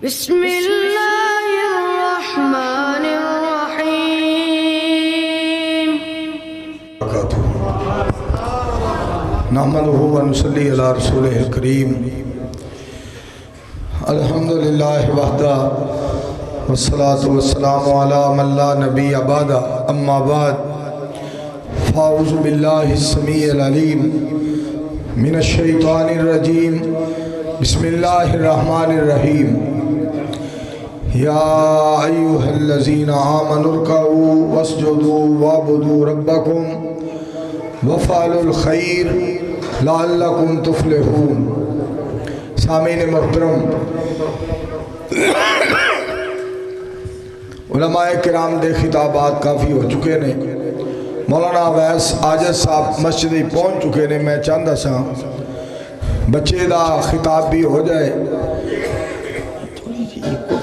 بسم اللہ الرحمن الرحیم نحمدہ و نصلی علی رسولہ الکریم الحمدللہ وحدہ والصلاة والسلام علی من لا نبی بعدہ اما بعد فاعوذ باللہ السمیع العلیم من الشیطان الرجیم بسم اللہ الرحمن الرحیم یا ایہا الذین آمنوا ارکعوا واسجدوا وعبدوا ربکم وفعلوا الخیر لعلکم تفلحون۔ سامعین محترم، علماء کرام دے خطابات کافی ہو چکے نے۔ مولانا ویس آجد صاحب مسجد ہی پہنچ چکے نے۔ میں چاہتا سا بچے دا خطاب بھی ہو جائے۔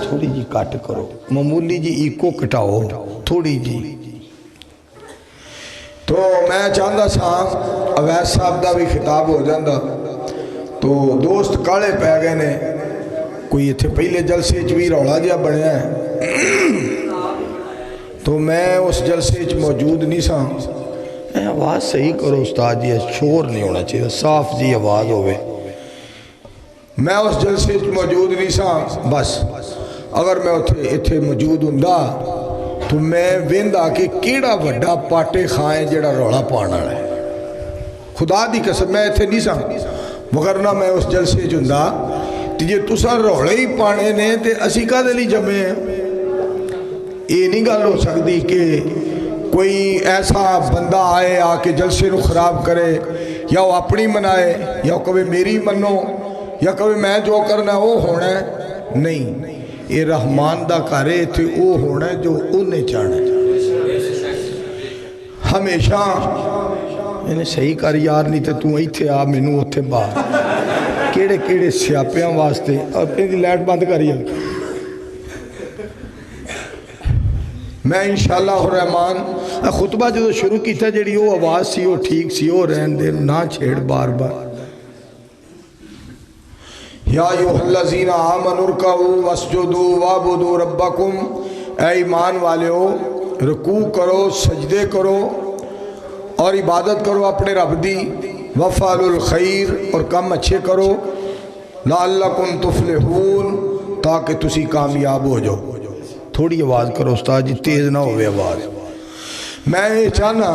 تھوڑی جی کٹ کرو، معمولی جی ایکو کٹاؤ تھوڑی جی۔ تو میں چاہتا سا اویس صاحب دا بھی خطاب ہو جاندہ، تو دوست کالے پہ گئے نے۔ کوئی اتھے پہلے جلسے چوی روڑا جیا بڑھیا ہے، تو میں اس جلسے موجود نہیں سا۔ آواز صحیح کرو استاد جی، شور نہیں ہونا چاہیے، صاف جی آواز ہوئے۔ میں اس جلسے موجود نہیں سا، بس اگر میں اتھے موجود ہوں تو میں ویندا کہ کیڑا وڈا پاٹے خائیں جڑا روڑا پانا ہے۔ خدا دی قسم میں اتھے نہیں سا، وگرنہ میں اس جلسے جندہ تجھے تسا روڑے ہی پانے نے تے اسی کا دلی جمعے ہیں۔ یہ نہیں گل ہو سکتی کہ کوئی ایسا بندہ آئے آ کے جلسے نو خراب کرے، یا وہ اپنی منائے، یا کبھی میری منو، یا کبھی میں جو کرنا ہے وہ ہونا ہے۔ نہیں، یہ رحمان دا کارے تھے وہ ہونا ہے جو انہیں چاہنا ہے۔ ہمیشہ انہیں صحیح کر یار، نہیں تے تو ایتھے آ مینوں اتھے باہر کیڑے کیڑے سیاپیاں واسطے اپنی دی لائٹ بند کری۔ میں انشاءاللہ الرحمن خطبہ جو شروع کی تھا جڑی وہ آواز سی وہ ٹھیک سی، وہ رہن دے نہ چھیڑ بار بار۔ یا ایھا الذین آمنوا ارکعوا واسجدوا وعبدوا ربکم، اے ایمان والےو رکوع کرو، سجدے کرو اور عبادت کرو اپنے رب دی، وفعلوا الخیر اور کم اچھے کرو، لعلکم تفلحون تاکہ تسی کامیاب ہو جاؤ۔ تھوڑی آواز کرو استاد جی، تیز نہ ہوئے آواز۔ میں یہ چاہنا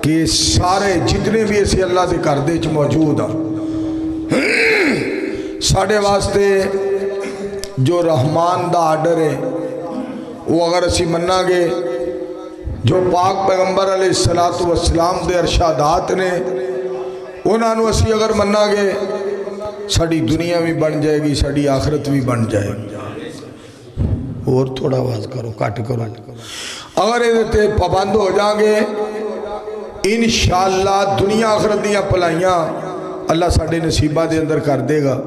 کہ سارے جتنے بھی اسی اللہ دے کردے چ موجود ہیں، ساڑھے واسطے جو رحمان دا آرڈر ہے وہ اگر اسی مننا گے، جو پاک پیغمبر علیہ السلام دے ارشادات نے انہاں نو اسی اگر مننا گے، ساڑھی دنیا بھی بن جائے گی، ساڑھی آخرت بھی بن جائے گی۔ اور تھوڑا آواز کرو، کٹ کرو۔ اگر یہ پابند ہو جائیں گے، انشاءاللہ دنیا آخرت دیا پلائیاں اللہ ساڑھے نصیبہ دے اندر کر دے گا۔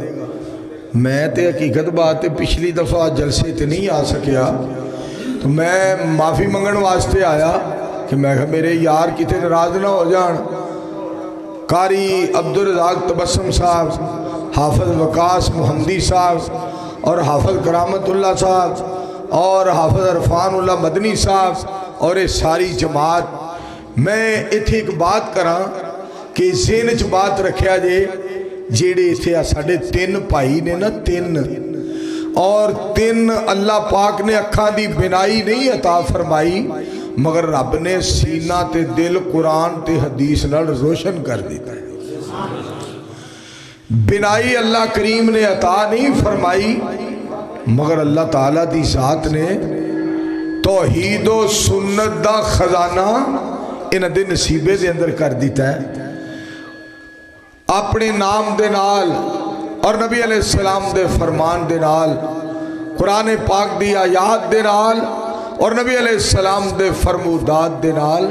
میں تے حقیقت بات ہے پچھلی دفعہ جلسے تے نہیں آ سکیا، تو میں معافی منگن واسطے آیا کہ میں میرے یار کتے ناراض نہ ہو جان۔ قاری عبدالرزاق تبسم صاحب، حافظ وقاص محمدی صاحب اور حافظ کرامت اللہ صاحب اور حافظ عرفان اللہ مدنی صاحب اور یہ ساری جماعت، میں اتھے ایک بات کراں کہ ذہن چ بات رکھیا جے، جیڑے اتھے ساڑھے تین پائی نے نا، تین، اور تین اللہ پاک نے اکھاں دی بنائی نہیں عطا فرمائی، مگر رب نے سینہ تے دل قرآن تے حدیث نال روشن کر دیتا ہے۔ بنائی اللہ کریم نے عطا نہیں فرمائی، مگر اللہ تعالیٰ دی ذات نے توحید و سنت دا خزانہ انہ دے نصیبے دے اندر کر دیتا ہے۔ اپنے نام دے نال اور نبی علیہ السلام دے فرمان دے نال، قرآن پاک دی آیات دے نال اور نبی علیہ السلام دے فرمودات دے نال،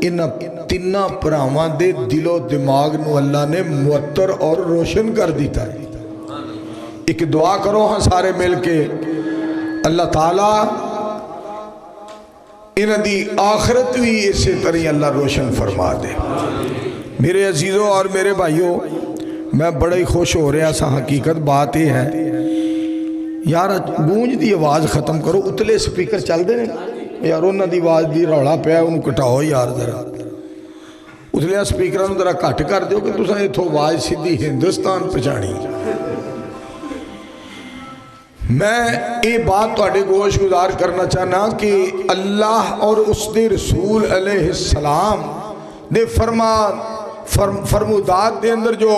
انہ تینہ پراواں دے دل و دماغ نو اللہ نے معطر اور روشن کر دیتا ہے۔ ایک دعا کرو ہاں سارے مل کے، اللہ تعالیٰ انہ دی آخرت بھی اسے طرح اللہ روشن فرما دے۔ میرے عزیزوں اور میرے بھائیوں، میں بڑے خوش ہو رہا سا۔ حقیقت بات یہ ہے یار گونج دی آواز ختم کرو اتلے سپیکر چل دے یار انہاں دی آواز دی رولا پیا انہوں کٹاؤ یار ذرا اتلے سپیکروں ذرا گھٹ کر دیو کہ تساں ایتھوں آواز سیدھی ہندوستان پہنچانی میں یہ بات تواڈے گوش گزار کرنا چاہنا کہ اللہ اور اس دے رسول علیہ السلام دے فرمودات دے اندر جو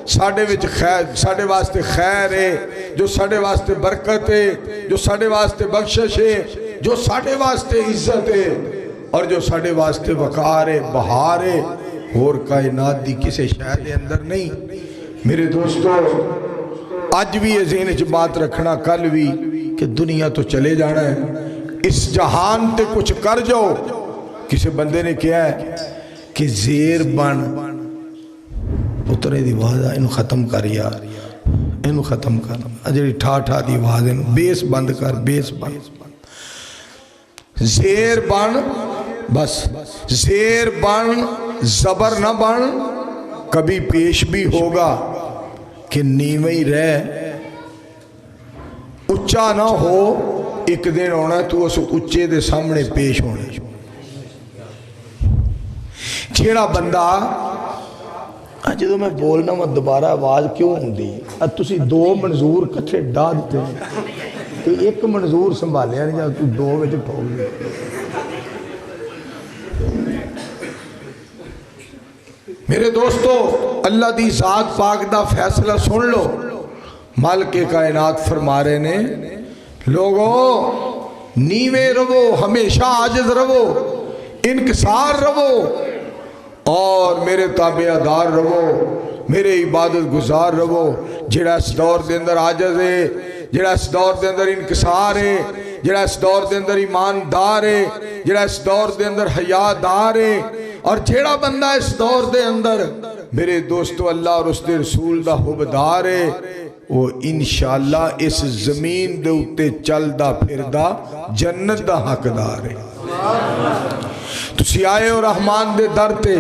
ساڑھے واسطے خیر ہے جو ساڑھے واسطے برکت ہے جو ساڑھے واسطے بخشش ہے جو ساڑھے واسطے عزت ہے اور جو ساڑھے واسطے وقار ہے بہار ہے اور کائنات دی کسے شاید دے اندر نہیں میرے دوستو آج بھی یہ ذہن وچ بات رکھنا کل بھی کہ دنیا تو چلے جانا ہے اس جہان تے کچھ کر جاؤ کسی بندے نے کیا ہے کہ زیر بن اترے دی آواز انہوں ختم کر یار انہوں ختم کر اجڑی ٹھا ٹھا دی آواز انہوں بیس بند کر بیس بند زیر بن بس زیر بن زبر نہ بن کبھی پیش بھی ہوگا کہ نیویں رہ اچھا نہ ہو ایک دن ہونا تو اس اچھے دے سامنے پیش ہونے چھیڑا بندہ جدو میں بولنا میں دوبارہ آواز کیوں ہوں دی تسی دو منظور کٹھے ڈا دیتے ہیں کہ ایک منظور سنبھالیا نہیں جا تو دو ویچے ٹھوک دی میرے دوستو اللہ دی ذات پاک دا فیصلہ سن لو مالک کائنات فرما رہے نے لوگوں نیوے رہو ہمیشہ عاجز رہو انکسار رہو اور میرے تابعدار رہو میرے عبادت گزار رہو جڑا اس دور دے اندر عاجز ہے جڑا اس دور دے اندر انکسار ہے جڑا اس دور دے اندر ایماندار ہے جڑا اس دور دے اندر حیادار ہے اور جڑا بندہ اس دور دے اندر میرے دوستو اللہ اور اس دے رسول دا حبدار ہے وہ انشاءاللہ اس زمین دے اتے چل دا پھر دا جنت دا حقدار ہے تسی آئے اور رحمان دے در تے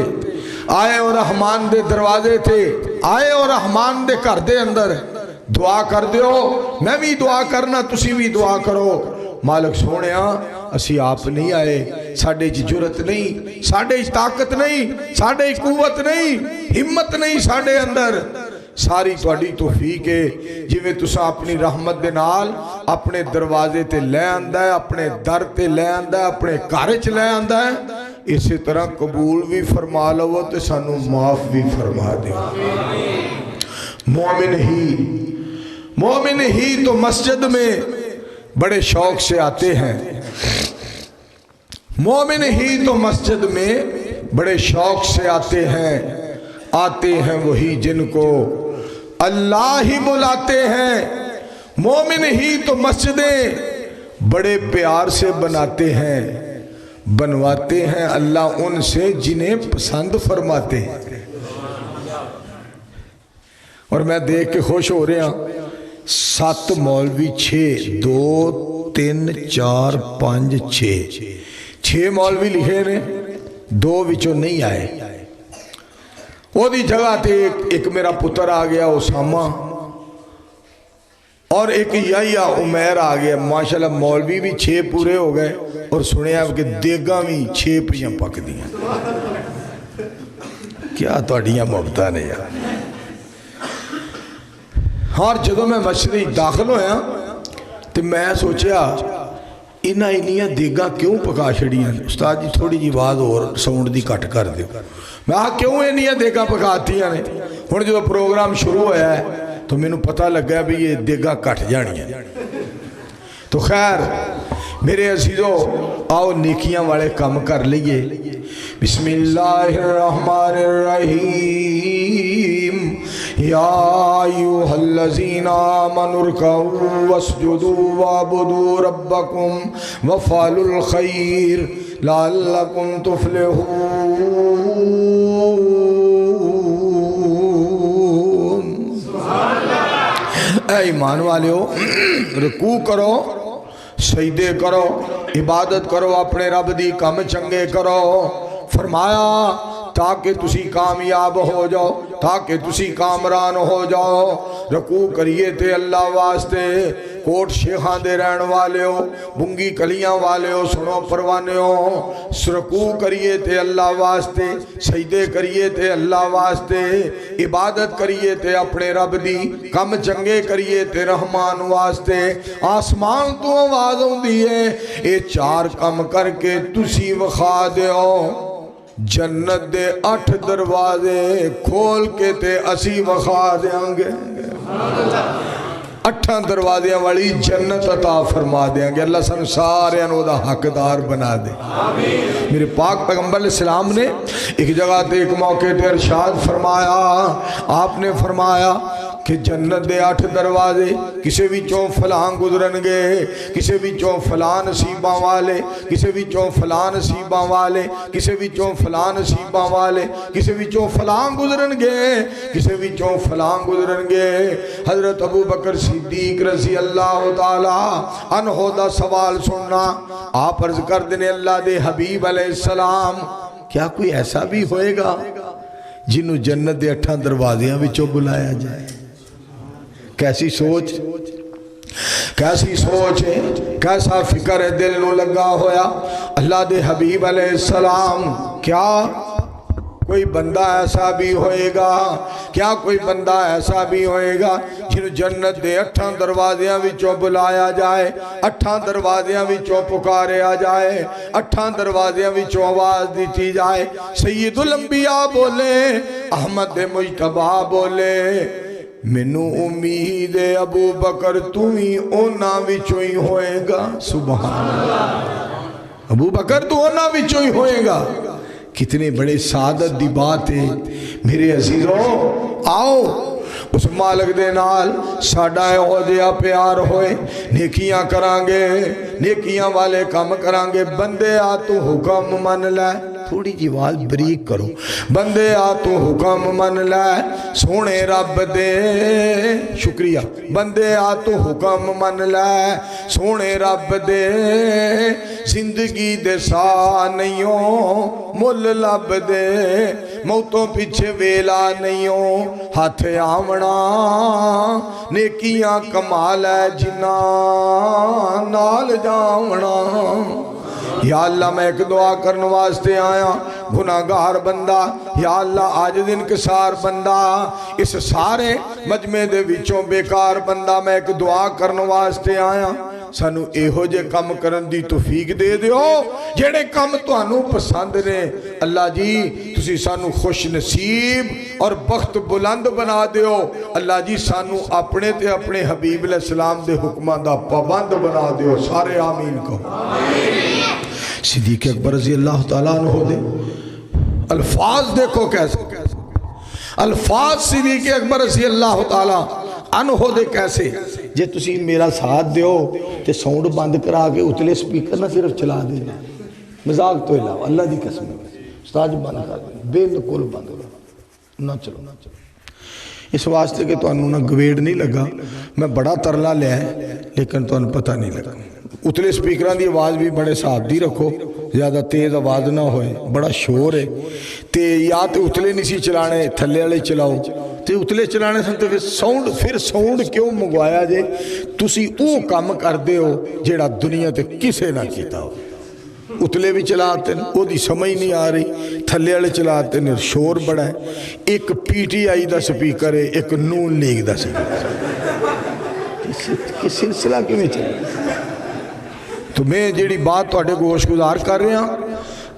آئے اور رحمان دے دروازے تے آئے اور رحمان دے گھر دے اندر دعا کر دیو میں بھی دعا کرنا تسی بھی دعا کرو مالک سونیا اسی آپ نہیں آئے ساڑھے جی جرت نہیں ساڑھے جی طاقت نہیں ساڑھے جی قوت نہیں ہمت نہیں ساڑھے اندر ساری توڑی توفیق ہے جی میں تسا اپنی رحمت دے نال اپنے دروازے تے لے آندہ ہے اپنے در تے لے آندہ ہے اپنے کارچ لے آندہ ہے اسی طرح قبول بھی فرما لو تے سانو معاف بھی فرما دے مومن ہی تو مسجد میں بڑے شوق سے آتے ہیں مومن ہی تو مسجد میں بڑے شوق سے آتے ہیں وہی جن کو اللہ ہی بلاتے ہیں مومن ہی تو مسجدیں بڑے پیار سے بناتے ہیں بنواتے ہیں اللہ ان سے جنہیں پسند فرماتے ہیں اور میں دیکھ کے خوش ہو رہے ہیں 7 مولوی 6 2 3 4 5 6 مولوی لکھے نے 2 وچوں نہیں آئے وہ دی جگہ تے ایک میرا پتر آ گیا اسامہ اور ایک یا عمیر آ گیا ماشاءاللہ مولوی بھی 6 پورے ہو گئے اور سنے آپ کے دیگاں بھی 6 پریاں پک دیاں کیا توڑیاں محبتہ نے یار اور جدو میں مسجد داخل ہویا تو میں سوچیا انہاں دیگاں کیوں پکا چھڑیاں استاد جی تھوڑی جی آواز اور ساؤنڈ دی کٹ کر دیو میں کیوں انہاں دیگاں پکاتیاں نے ہن جو پروگرام شروع ہویا ہے تو میں نے پتہ لگا بھی یہ دیگاں کٹ جانی ہیں تو خیر میرے عزیزو آؤ نیکیاں والے کام کر لیے بسم اللہ الرحمن الرحیم یا ایوہ الذین آمنوا ارکعوا واسجدوا وعبدوا ربکم وفعلوا الخیر لعلکم تفلحون اے ایمان والیو رکوع کرو سجدے کرو عبادت کرو اپنے رب دی کم چنگے کرو فرمایا تاکہ تسی کامیاب ہو جاؤ تاکہ تسی کامران ہو جاؤ رکوع کریے تے اللہ واسطے کوٹ شیخاں دے رہن والے ہو، بنگی کلیاں والے ہو، سنو پروانے ہو، رکوع کریے تے اللہ واسطے، سجدے کریے تے اللہ واسطے، عبادت کریے تے اپنے رب دی، کم چنگے کریے تے رحمان واسطے، آسمان تو آواز ہوندی ہے اے چار کم کر کے تسی وخا دیو، جنت دے 8 دروازے کھول کے تے اسی وخا دیاں گے، 8 دروازیاں والی جنت عطا فرما دیاں گے۔ اللہ سن سارے انہوں دا حقدار بنا دے۔ میرے پاک پیغمبر علیہ السلام نے ایک جگہ تے ایک موقع تے ارشاد فرمایا، آپ نے فرمایا کہ جنت دے 8 دروازے، کسے وچوں فلاں گزرن گے، کسے وچوں فلاں نصیباں والے، کسے وچوں فلاں نصیباں والے، کسے وچوں فلاں نصیباں والے، کسے وچوں فلاں گزرن گے، کسے وچوں فلاں گزرن گے۔ حضرت ابو بکر صدیق رضی اللہ تعالی عنہ دا سوال سننا، آپ عرض کر دینے اللہ دے حبیب علیہ السلام، کیا کوئی ایسا بھی ہوئے گا جنہوں جنت دے 8 دروازیاں وچوں بلایا جائے؟ کیسی سوچ، کیسی سوچ ہے، کیسا فکر ہے دل نو لگا ہویا۔ اللہ دے حبیب علیہ السلام، کیا کوئی بندہ ایسا بھی ہوئے گا، کیا کوئی بندہ ایسا بھی ہوئے گا جنہوں جنت دے 8 دروازیاں وچوں بلایا جائے، 8 دروازیاں وچوں پکاریا جائے، 8 دروازیاں وچوں آواز دیتی جائے، سید الانبیاء بولے، احمد مجتبیٰ بولے، مینوں امید ابو بکر تو ہی اونا وچوں ہی ہوئے گا۔ سبحان اللہ، ابو بکر تو اونا وچوں ہی ہوئے گا۔ کتنے بڑے سعادت دی بات ہے میرے عزیزوں، آؤ اس مالک دے نال ساڈا عہدہ پیار ہوئے، نیکیاں کرانگے، نیکیاں والے کام کرانگے، بندے آ تو حکم من لے، تھوڑی جی آواز بریک کرو، بندے آ تو حکم من لے سونے رب دے، شکریہ، بندے آ تو حکم من لے سونے رب دے، زندگی دے سا نہیوں مل لب دے، موتوں پیچھے ویلا نہیوں ہاتھ آمنا، نیکیاں کمال ہے جنہ نال جاونا۔ یا اللہ میں ایک دعا کرنے واسطے آیا، گناہگار بندہ، یا اللہ آج دن کسار بندہ، اس سارے مجمع دے وچوں بیکار بندہ، میں ایک دعا کرنے واسطے آیا، سانو ایہو جے کم کرن دی توفیق دے دیو جڑے کم توانوں پسند نے۔ اللہ جی تسی سانو خوش نصیب اور بخت بلند بنا دیو۔ اللہ جی سانو اپنے تے اپنے حبیب علیہ السلام دے حکمہ دا پابند بنا دیو۔ سارے آمین کہو۔ صدیق اکبر رضی اللہ تعالیٰ عنہ دے الفاظ دیکھو کیسے، الفاظ صدیق اکبر رضی اللہ تعالیٰ عنہ دے کیسے، جے تسی میرا ساتھ دیو تے ساؤنڈ بند کرا کے اتلے سپیکر نہ صرف چلا دینا، مزاق تو علاوہ اللہ دی قسم ہے، استاد بند کر دینا، بالکل بند کرو، نہ چلو نہ چلو۔ اس واسطے کہ تو انہوں نے گویڈ نہیں لگا، میں بڑا ترلا لیا ہے لیکن تو انہوں پتہ نہیں لگا۔ اتلے سپیکران دی آواز بھی بڑے صاحب دی رکھو، زیادہ تیز آواز نہ ہوئے، بڑا شور ہے تے یا تے اتلے نہیں چلانے، تھلے والے چلاؤ تے اتلے چلانے سن تے پھر ساؤنڈ کیوں منگوایا جے؟ تسی او کام کر دے ہو جیڑا دنیا تے کسے نہ کیتا ہو۔ اتلے بھی چلاتے ہیں، وہ دی سمجھ نہیں آ رہی، تھلے والے چلاتے ہیں، شور بڑا ہے، ایک P T I the speaker ہے، ایک نون لیگ دا سپیکر ہے، کس سلسلہ کیوں میں چلے؟ تو میں جیڑی بات تو اٹھے گوش گزار کر رہے ہیں،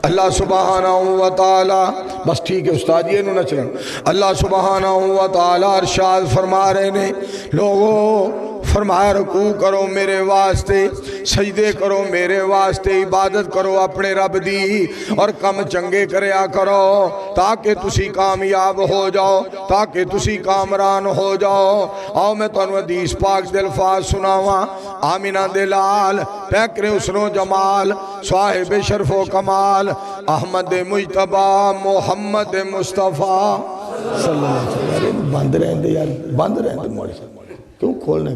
اللہ سبحانہ و تعالی، بس ٹھیک ہے استاد یہ نہ چلیں، اللہ سبحانہ و تعالی ارشاد فرما رہے ہیں، لوگوں فرمایا رکوع کرو میرے واسطے، سجدے کرو میرے واسطے، عبادت کرو اپنے رب دی، اور کم چنگے کریا کرو تاکہ تسی کامیاب ہو جاؤ، تاکہ تسی کامران ہو جاؤ۔ آؤ میں تو حدیث پاک دے الفاظ سناواں، آمینہ دے لال پیکر حسن و جمال، صاحب شرف و کمال، احمد مجتبیٰ محمد مصطفیٰ صلی اللہ علیہ وسلم۔ بند رہن دے یار، بند رہن دے مولی صاحب، کیوں کھولنے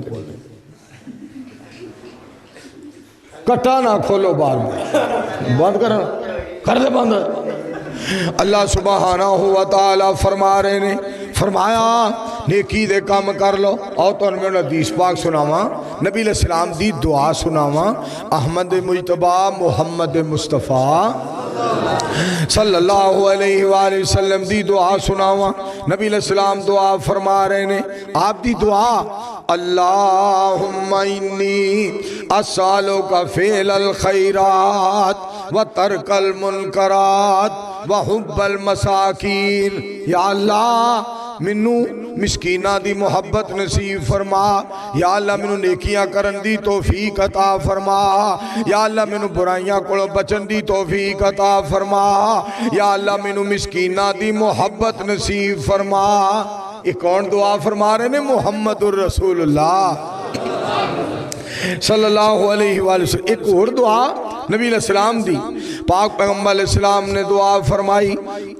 کٹا نہ کھولو بار میں، بند کرنا کر دے بند۔ اللہ سبحانہ و تعالی فرما رہے نے، فرمایا نیکی دے کام کر لو. اور تو میں حدیث پاک سناواں نبی علیہ السلام دی دعا سناواں احمد مجتبی محمد مصطفیٰ صلی اللہ علیہ وآلہ وسلم دی دعا سناواں. نبی علیہ السلام دعا فرما رہے نے آپ دی دعا اللہم انی اسالک فعل الخیرات و ترک المنکرات و حب المساکین. یا اللہ منو مسکینہ دی محبت نصیب فرما. یا اللہ منو نیکیاں کرن دی توفیق عطا فرما. یا اللہ منو برائیاں کو بچن دی توفیق عطا فرما. یا اللہ منو مسکینہ دی محبت نصیب فرما. ایک کون دعا فرما رہے نے محمد الرسول اللہ صلی اللہ علیہ وآلہ وسلم. ایک اور دعا نبی علیہ السلام دی پاک پیغمبر علیہ السلام نے دعا فرمائی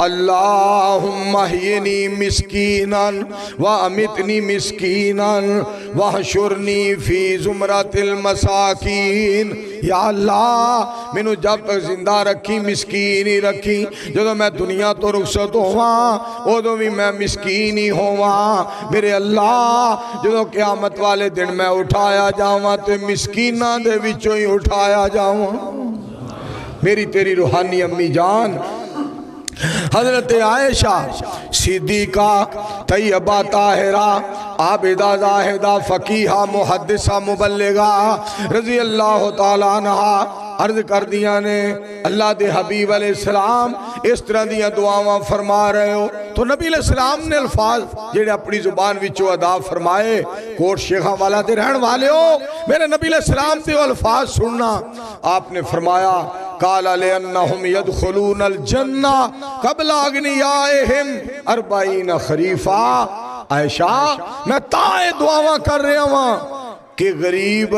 اللہم احینی مسکینا و امتنی مسکینا وحشرنی فی زمرۃ المساکین. یا اللہ میں جب تک زندہ رکھی مسکین ہی رکھی, جدو میں دنیا تو رخصت ہواں ادو بھی میں مسکین ہی ہواں. میرے اللہ جدو قیامت والے دن میں اٹھایا جاواں تے مسکیناں دے وچوں ہی اٹھایا جاواں. میری تیری روحانی امی جان حضرت عائشہ صدیقہ طیبہ طاہرہ عابدہ زاہدہ فقیہہ محدثہ مبلغہ رضی اللہ تعالیٰ عنہ عرض کر دیا نے اللہ دے حبیب علیہ السلام اس طرح دیا دعاواں فرما رہے ہو. تو نبی علیہ السلام نے الفاظ جڑے اپنی زبان وچوں ادا فرمائے. کوٹ شیخاں والا دے رہن والے ہو میرے نبی علیہ السلام دے الفاظ سننا. آپ نے فرمایا قال لأنهم يدخلون الجنہ قبل اغنیائہم 40 خریفہ. عائشہ میں تائیں دعاواں کر رہے ہوں کہ غریب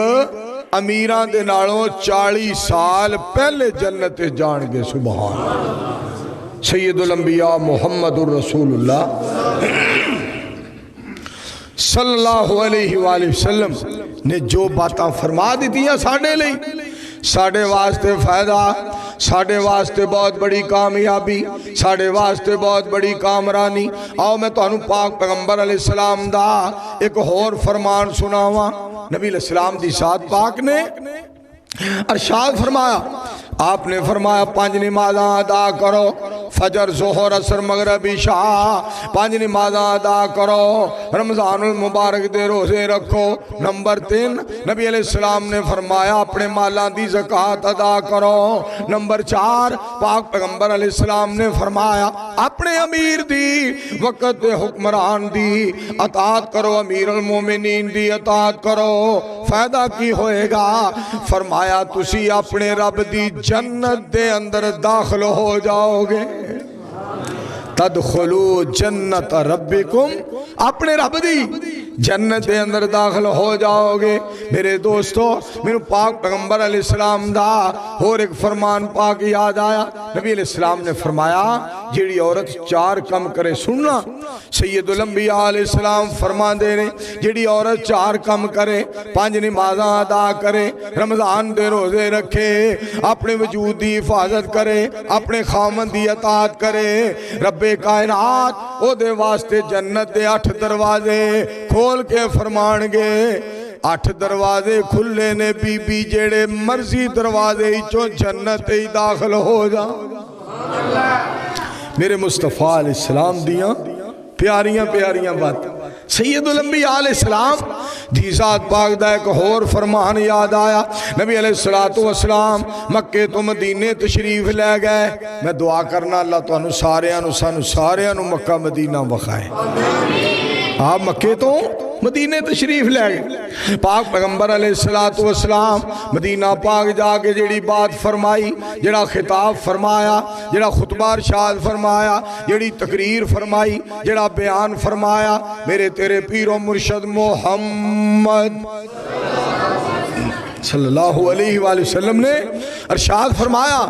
امیران دے نالوں 40 سال پہلے جنت جان گے. سبحان سید الانبیاء محمد الرسول اللہ صلی اللہ علیہ وآلہ وسلم نے جو باتاں فرما دی دیا ساڑھے لئی, ساڑھے واسطے فائدہ, ساڑھے واسطے بہت بڑی کامیابی, ساڑھے واسطے بہت بڑی کامرانی. آؤ میں تو انہوں پاک پیغمبر علیہ السلام دا ایک اور فرمان سناواں. نبی علیہ السلام دی ساتھ پاک نے ارشاد فرمایا. آپ نے فرمایا 5 نمازاں ادا کرو فجر ظہر عصر مغرب عشاء. 5 نمازاں ادا کرو, رمضان المبارک دے روزے رکھو. نمبر 3 نبی علیہ السلام نے فرمایا اپنے مالاں دی زکوٰۃ ادا کرو. نمبر 4 پاک پیغمبر علیہ السلام نے فرمایا اپنے امیر دی وقت دے حکمران دی اطاعت کرو, امیر المومنین دی اطاعت کرو. فائدہ کی ہوئے گا؟ فرمایا تسی اپنے رب دی جنت دے اندر داخل ہو جاؤ گے. تدخلو جنت ربکم, اپنے رب دی جنت دے اندر داخل ہو جاؤ گے. میرے دوستو میرے پاک پیغمبر علیہ السلام دا اور ایک فرمان پاک یاد آیا. نبی علیہ السلام نے فرمایا جیڑی عورت 4 کم کرے, سننا سید الانبیاء علیہ السلام فرمان دے رہے, جیڑی عورت 4 کم کرے, 5 نمازاں ادا کرے, رمضان دے روزے رکھے, اپنے وجود دی حفاظت کرے, اپنے خامن دی اطاعت کرے, رب کائنات او دے واسطے جنت دے 8 دروازے کھول کے فرمان گے. 8 دروازے کھلے نے بی بی جیڑے مرضی دروازے چوں جنت ہی داخل ہو جا. میرے مصطفیٰ علیہ السلام دیاں پیاریاں پیاریاں بات. سید الانبیاء علیہ السلام دی ذات پاک دا ایک اور فرمان یاد آیا. نبی علیہ السلام مکہ تو مدینے تشریف لے گئے. میں دعا کرنا اللہ تو انہوں سارے انہوں مکہ مدینہ وخائے. آپ مکہ تو مدینے تشریف لے گئے. پاک پیغمبر علیہ السلام مدینہ پاک جا کے جڑی بات فرمائی, جڑا خطاب فرمایا, جڑا خطبہ ارشاد فرمایا, جڑی تقریر فرمائی, جڑا بیان فرمایا, میرے تیرے پیر و مرشد محمد صلی اللہ علیہ وآلہ وسلم نے ارشاد فرمایا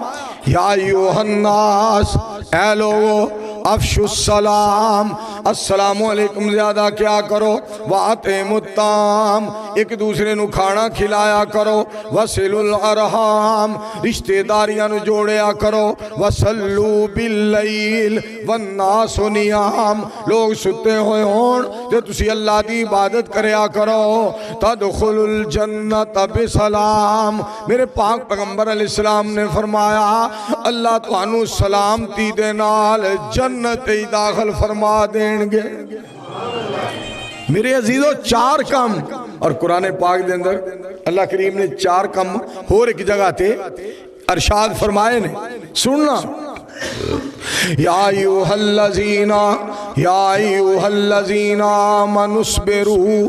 یا ایوہ الناس, اے لوگو افشو السلام السلام علیکم زیادہ کیا کرو، وَأَطْعِمُوا الطَّعَامَ ایک دوسرے نو کھانا کھلایا کرو، وَصِلُوا الْأَرْحَامَ رشتہ داریاں نو جوڑیا کرو، وَصَلُّوا بِاللَّيْلِ وَالنَّاسُ نِيَامٌ لوگ ستے ہوئے ہون تے تسی اللہ دی عبادت کریا کرو، تَدْخُلُوا الْجَنَّةَ بِسَلام میرے پاک پیغمبر علیہ السلام نے فرمایا اللہ توانو سلامتی دے نال جنت ہی داخل فرما دیں گے۔ میرے عزیزو 4 کم اور قرآن پاک دے اندر اللہ کریم نے 4 کم اور ایک جگہ تے ارشاد فرمائے نے، سننا یا ایوہ الذین آمنوا اصبروا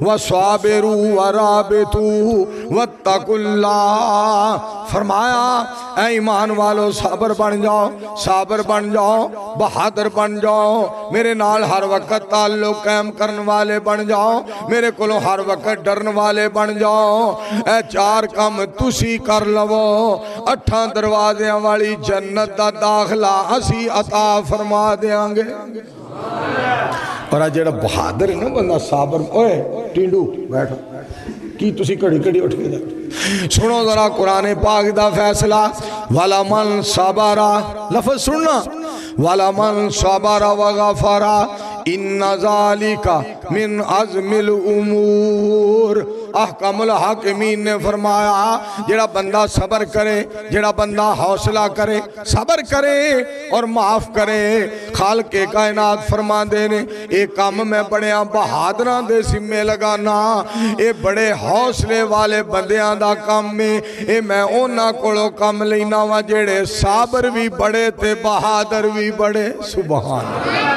وصابروا ورابطوا واتقوا اللہ فرمایا اے ایمان والو صابر بن جاؤ بہادر بن جاؤ، میرے نال ہر وقت تعلق قائم کرن والے بن جاؤ، میرے کولوں ہر وقت ڈرن والے بن جاؤ، اے 4 کم تسی کر لو 8 دروازیاں والی جنت دا داخلہ اسی عطا فرما دیاں گے۔ اور آج جڑا بہادر ہے نا بندہ صابر، اوے ٹینڈو بیٹھو کی تسی کڑی کڑی اٹھ کے جاتے سنو ذرا قرآن پاک دا فیصلہ، وَلَمَنْ صَبَرَ لفظ سننا، وَلَمَنْ صَبَرَ وَغَفَرَ إِنَّ ذَلِكَ مِنْ عَزْمِ الْأُمُورِ احکم الحاکمین نے فرمایا جڑا بندہ صبر کرے، جڑا بندہ حوصلہ کرے، صبر کرے اور معاف کرے، خالق کائنات فرما دینے ایک کام میں بڑیاں بہادران دے سمیں لگانا، اے بڑے حوصلے والے بندیاں دا کام میں، اے میں اونا کولو کام لینا وا جڑے صابر بھی بڑے تے بہادر بھی بڑے۔ سبحان اللہ۔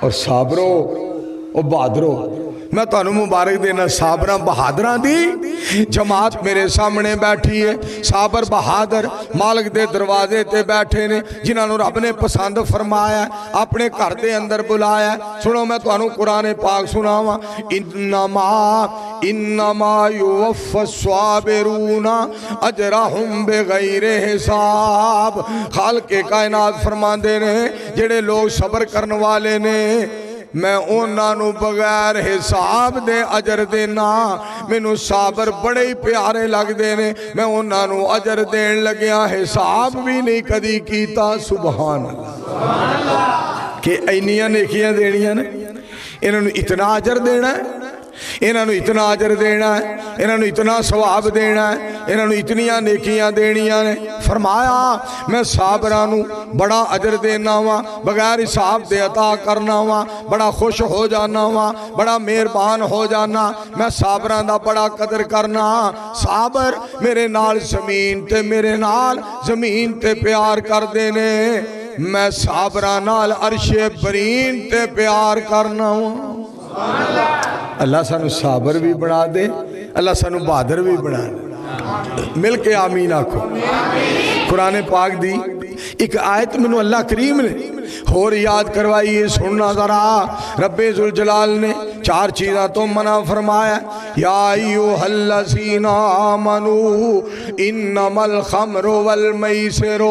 اور صابرو اور بہادرو میں تو انہوں مبارک دینا صابران بہادران دی جماعت میرے سامنے بیٹھی ہے، صابر بہادر مالک دے دروازے تے بیٹھے نے جنہاں نو رب نے پسند فرمایا ہے، اپنے گھر دے اندر بلایا ہے۔ سنو میں تو انہوں قرآن پاک سناواں، انما یوفی الصابرون اجرہم بغیر حساب خالق کائنات فرما دے نے جڑے لوگ صبر کرن والے نے میں اونا نو بغیر حساب دے اجر دینا، میں نو صابر بڑے ہی پیارے لگ دینے، میں اونا نو اجر دین لگیا حساب بھی نہیں کدی کیتا۔ سبحان اللہ کہ اینیاں نیکیاں دینیاں نے، انہوں نے اتنا اجر دینا ہے، انہوں نے اتنا اجر دینا ہے، انہوں نے اتنا ثواب دینا ہے، انہوں نے اتنیاں نیکیاں دینیاں نے۔ فرمایا میں صابرانو بڑا اجر دینا ہوا، بغیر حساب دے عطا کرنا ہوا، بڑا خوش ہو جانا ہوا، بڑا مہربان ہو جانا، میں صابران دا بڑا قدر کرنا۔ صابر میرے نال زمین تے میرے نال زمین تے پیار کر دینے، میں صابران نال عرش برین تے پیار کرنا ہوا۔ اللہ سانو صابر بھی بنا دے، اللہ سانو بہادر بھی بنا دے، مل کے آمین آکھو۔ قرآن پاک دی ایک آیت منو اللہ کریم نے اور یاد کروائیے، سننا ذرا رب ذوالجلال نے 4 چیزاں تو منع فرمایا، یا ایوہ الذین آمنوا انما الخمر والمیسر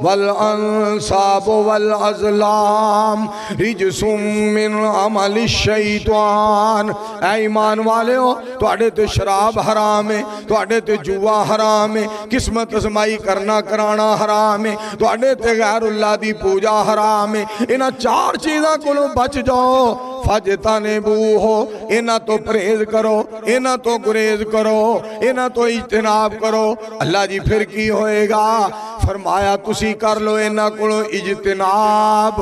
والانصاب والازلام رجس من عمل الشیطان۔ اے ایمان والے ہو تو اڑے تے شراب حرام ہے، تو اڑے تے جوا حرام ہے، قسمت ازمائی کرنا کرانا حرام ہے، تو اڑے تے غیر اللہ دی پوجا حرام ہے۔ انہاں 4 چیزاں کو بچ جاؤ، فاجتنبوہ ہو، انہاں تو پرہیز کرو، انہاں تو گریز کرو، انہاں تو اجتناب کرو۔ اللہ جی پھر کی ہوئے گا؟ فرمایا تسی کر لو انہاں کو اجتناب،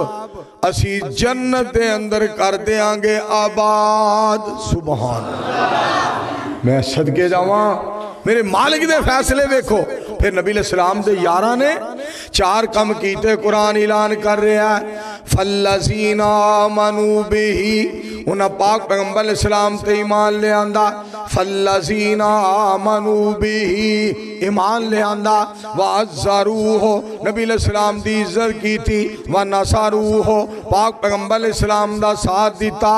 اسی جنت دے اندر کر دیاں گے آباد۔ سبحان اللہ۔ میں صدقے جاواں میرے مالک دے فیصلے دیکھو۔ پھر نبی علیہ السلام دے یاراں نے 4 کم کیتے، قرآن اعلان کر رہا ہے، فَالَّذِينَ آمَنُوا بِهِ انہاں پاک پیغمبر علیہ السلام تے ایمان لے آندہ، فالذین آمنوا بھی ایمان لے آندہ وعزروہ نبی علیہ السلام دی عزت کی تھی ونصروہ پاک پیغمبر علیہ السلام دا ساتھ دیتا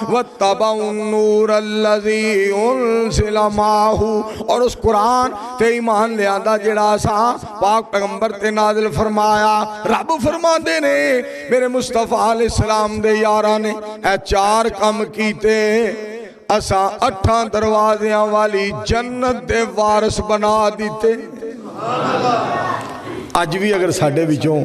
واتبعوا النور الذی انزل معہ اور اس قرآن تے ایمان لے آندہ جڑا سا پاک پیغمبر تے نازل فرمایا رب فرما دے نے میرے مصطفیٰ علیہ السلام دے یاراں نے اے چار کم کیتے اساں 8 دروازیاں والی جنت دے وارث بنا دیتے اج بھی اگر ساڈے وچوں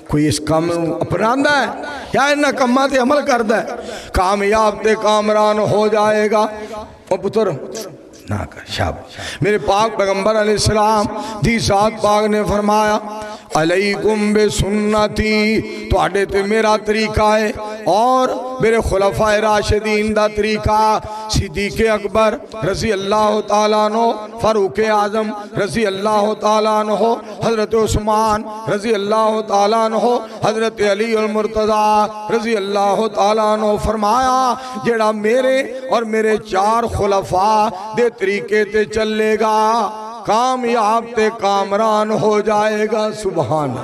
کوئی اس کام اپناندا ہے یا انہاں کماں تے عمل کردا ہے کامیاب تے کامران ہو جائے گا او پتر نہ کر شاباش میرے پاک پیغمبر علیہ السلام دی ذات پاک نے فرمایا علیکم بسنتی تو آڑے تے میرا طریقہ ہے اور میرے خلفاء راشدین دا طریقہ صدیق اکبر رضی اللہ تعالیٰ عنہ فاروق اعظم رضی اللہ تعالیٰ عنہ حضرت عثمان رضی اللہ تعالیٰ عنہ حضرت علی المرتضی رضی اللہ تعالیٰ عنہ فرمایا جڑا میرے اور میرے 4 خلفاء دے طریقے تے چلے گا کامیاب تے کامران ہو جائے گا سبحان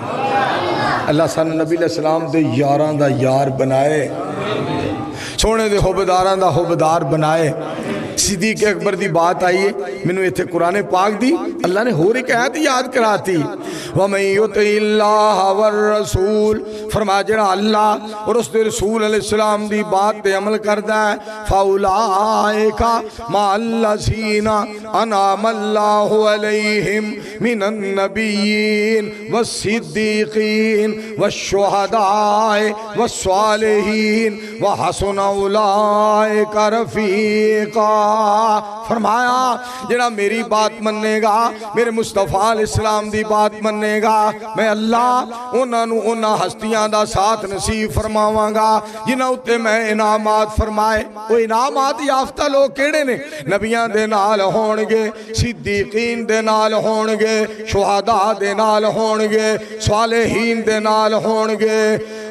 اللہ سانو نبی علیہ السلام دے یاراں دا یار بنائے سونے دے حبداراں دا حبدار بنائے صدیق اکبر دی بات آئیے منو ایتھے قرآن پاک دی اللہ نے ہو رہی آیت یاد کراتی وَمَن يُطِعِ اللَّهَ وَالرَّسُولِ فرمایا جڑا اللہ اور اس دے رسول علیہ السلام دی بات تے عمل کردا ہے فَأُولَئِكَ مَعَ الَّذِينَ أَنْعَمَ اللَّهُ عَلَيْهِمْ مِنَ النَّبِيِّينَ وَالصِّدِّيقِينَ وَالشُّهَدَاءِ وَالصَّالِحِينَ وَحَسُنَ أُولَئِكَ رَفِيقًا فرمایا جڑا میری بات مننے گا میرے مصطفیٰ علیہ السلام دی بات مننے گا میں اللہ انہاں ہستیاں دا ساتھ نصیب فرماواں گا جنہاں اتے میں انعامات فرمائے وہ انعامات یافتہ لوگ کیڑے نے نبیاں دے نال ہونگے صدیقین دے نال ہونگے شہداء دے نال ہونگے صالحین دے نال ہونگے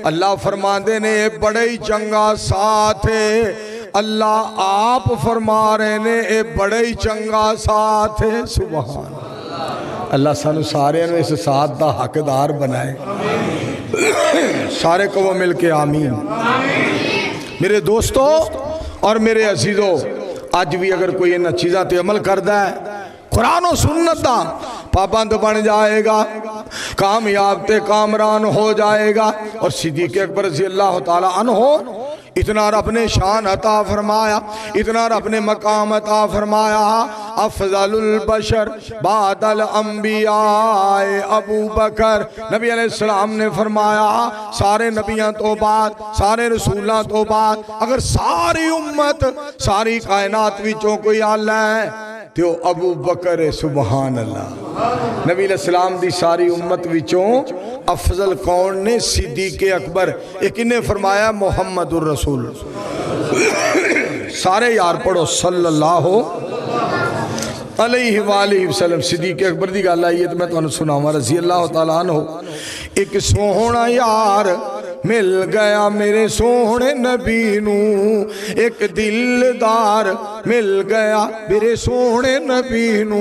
اللہ فرما دے نے بڑے ہی چنگا ساتھ ہے اللہ آپ فرما رہے نے اے بڑے ہی چنگا ساتھ ہے سبحان اللہ سانو سارے نے اس ساتھ دا حقدار بنائے سارے کو وہ مل کے آمین میرے دوستو اور میرے عزیزو آج بھی اگر کوئی انہا چیزاں تے عمل کردہ ہے قرآن و سنت دا پابند بن جائے گا کامیاب تے کامران ہو جائے گا اور صدیق اکبر رضی اللہ تعالیٰ عنہ اتنا رب نے شان عطا فرمایا اتنا رب نے مقام عطا فرمایا افضل البشر بعد الانبیاء ابو بکر نبی علیہ السلام نے فرمایا سارے نبیاں تو بعد سارے رسولاں تو بعد اگر ساری امت ساری کائنات وچوں کوئی آلہ ہے تو ابو بکر سبحان اللہ نبی علیہ السلام دی ساری امت وچوں افضل کون نے صدیق اکبر ایک انہیں فرمایا محمد الرسول سارے یار پڑھو صلی اللہ علیہ وآلہ وسلم صدیق اکبر دی گال آئیے تو میں تو انہوں سناؤں رضی اللہ تعالیٰ عنہ ایک سوہنا یار مل گیا میرے سوہنے نبی نو ایک دلدار مل گیا میرے سوہنے نبی نو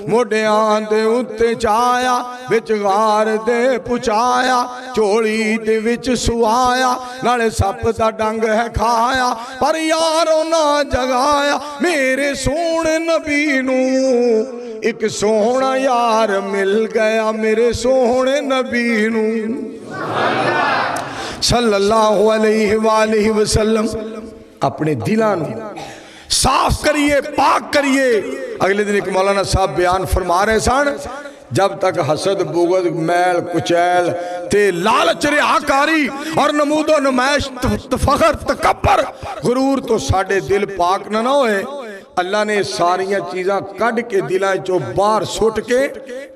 موڑیاں دے اتے چایا بچ غار دے پچایا چوڑی دے وچ سوایا نالے سپ دا ڈنگ ہے کھایا پر یاروں نہ جگایا میرے سوہنے نبی نو ایک سوہنا یار مل گیا میرے سوہنے نبی نو صلی اللہ علیہ وآلہ وسلم اپنے دلان صاف کریے پاک کریے اگلے دن ایک مولانا صاحب بیان فرما رہے سان جب تک حسد بغض میل کچیل تے لالچ ریاکاری اور نمود و نمائش فخر تکبر غرور تو ساڑھے دل پاک نہ ہوئے اللہ نے ساریاں چیزاں کڑ کے دلائیں چو بار سوٹ کے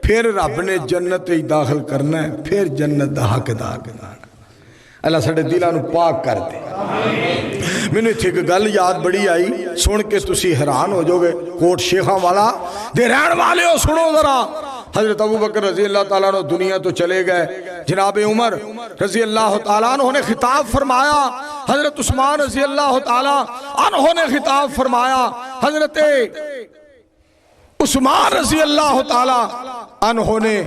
پھر رب نے جنت ہی داخل کرنا ہے پھر جنت دا حق دا اللہ ساڑھے دلانو پاک کر دے میں نے تھے کہ گل یاد بڑی آئی سن کے تسی حیران ہو جو گے کوٹ شیخاں والا دے رہن والے ہو سنو ذرا حضرت ابو بکر رضی اللہ تعالیٰ عنہ دنیا تو چلے گئے جناب عمر رضی اللہ تعالیٰ عنہ نے خطاب فرمایا حضرت عثمان رضی اللہ تعالی عنہ نے خطاب فرمایا، حضرت عثمان رضی اللہ تعالی عنہ نے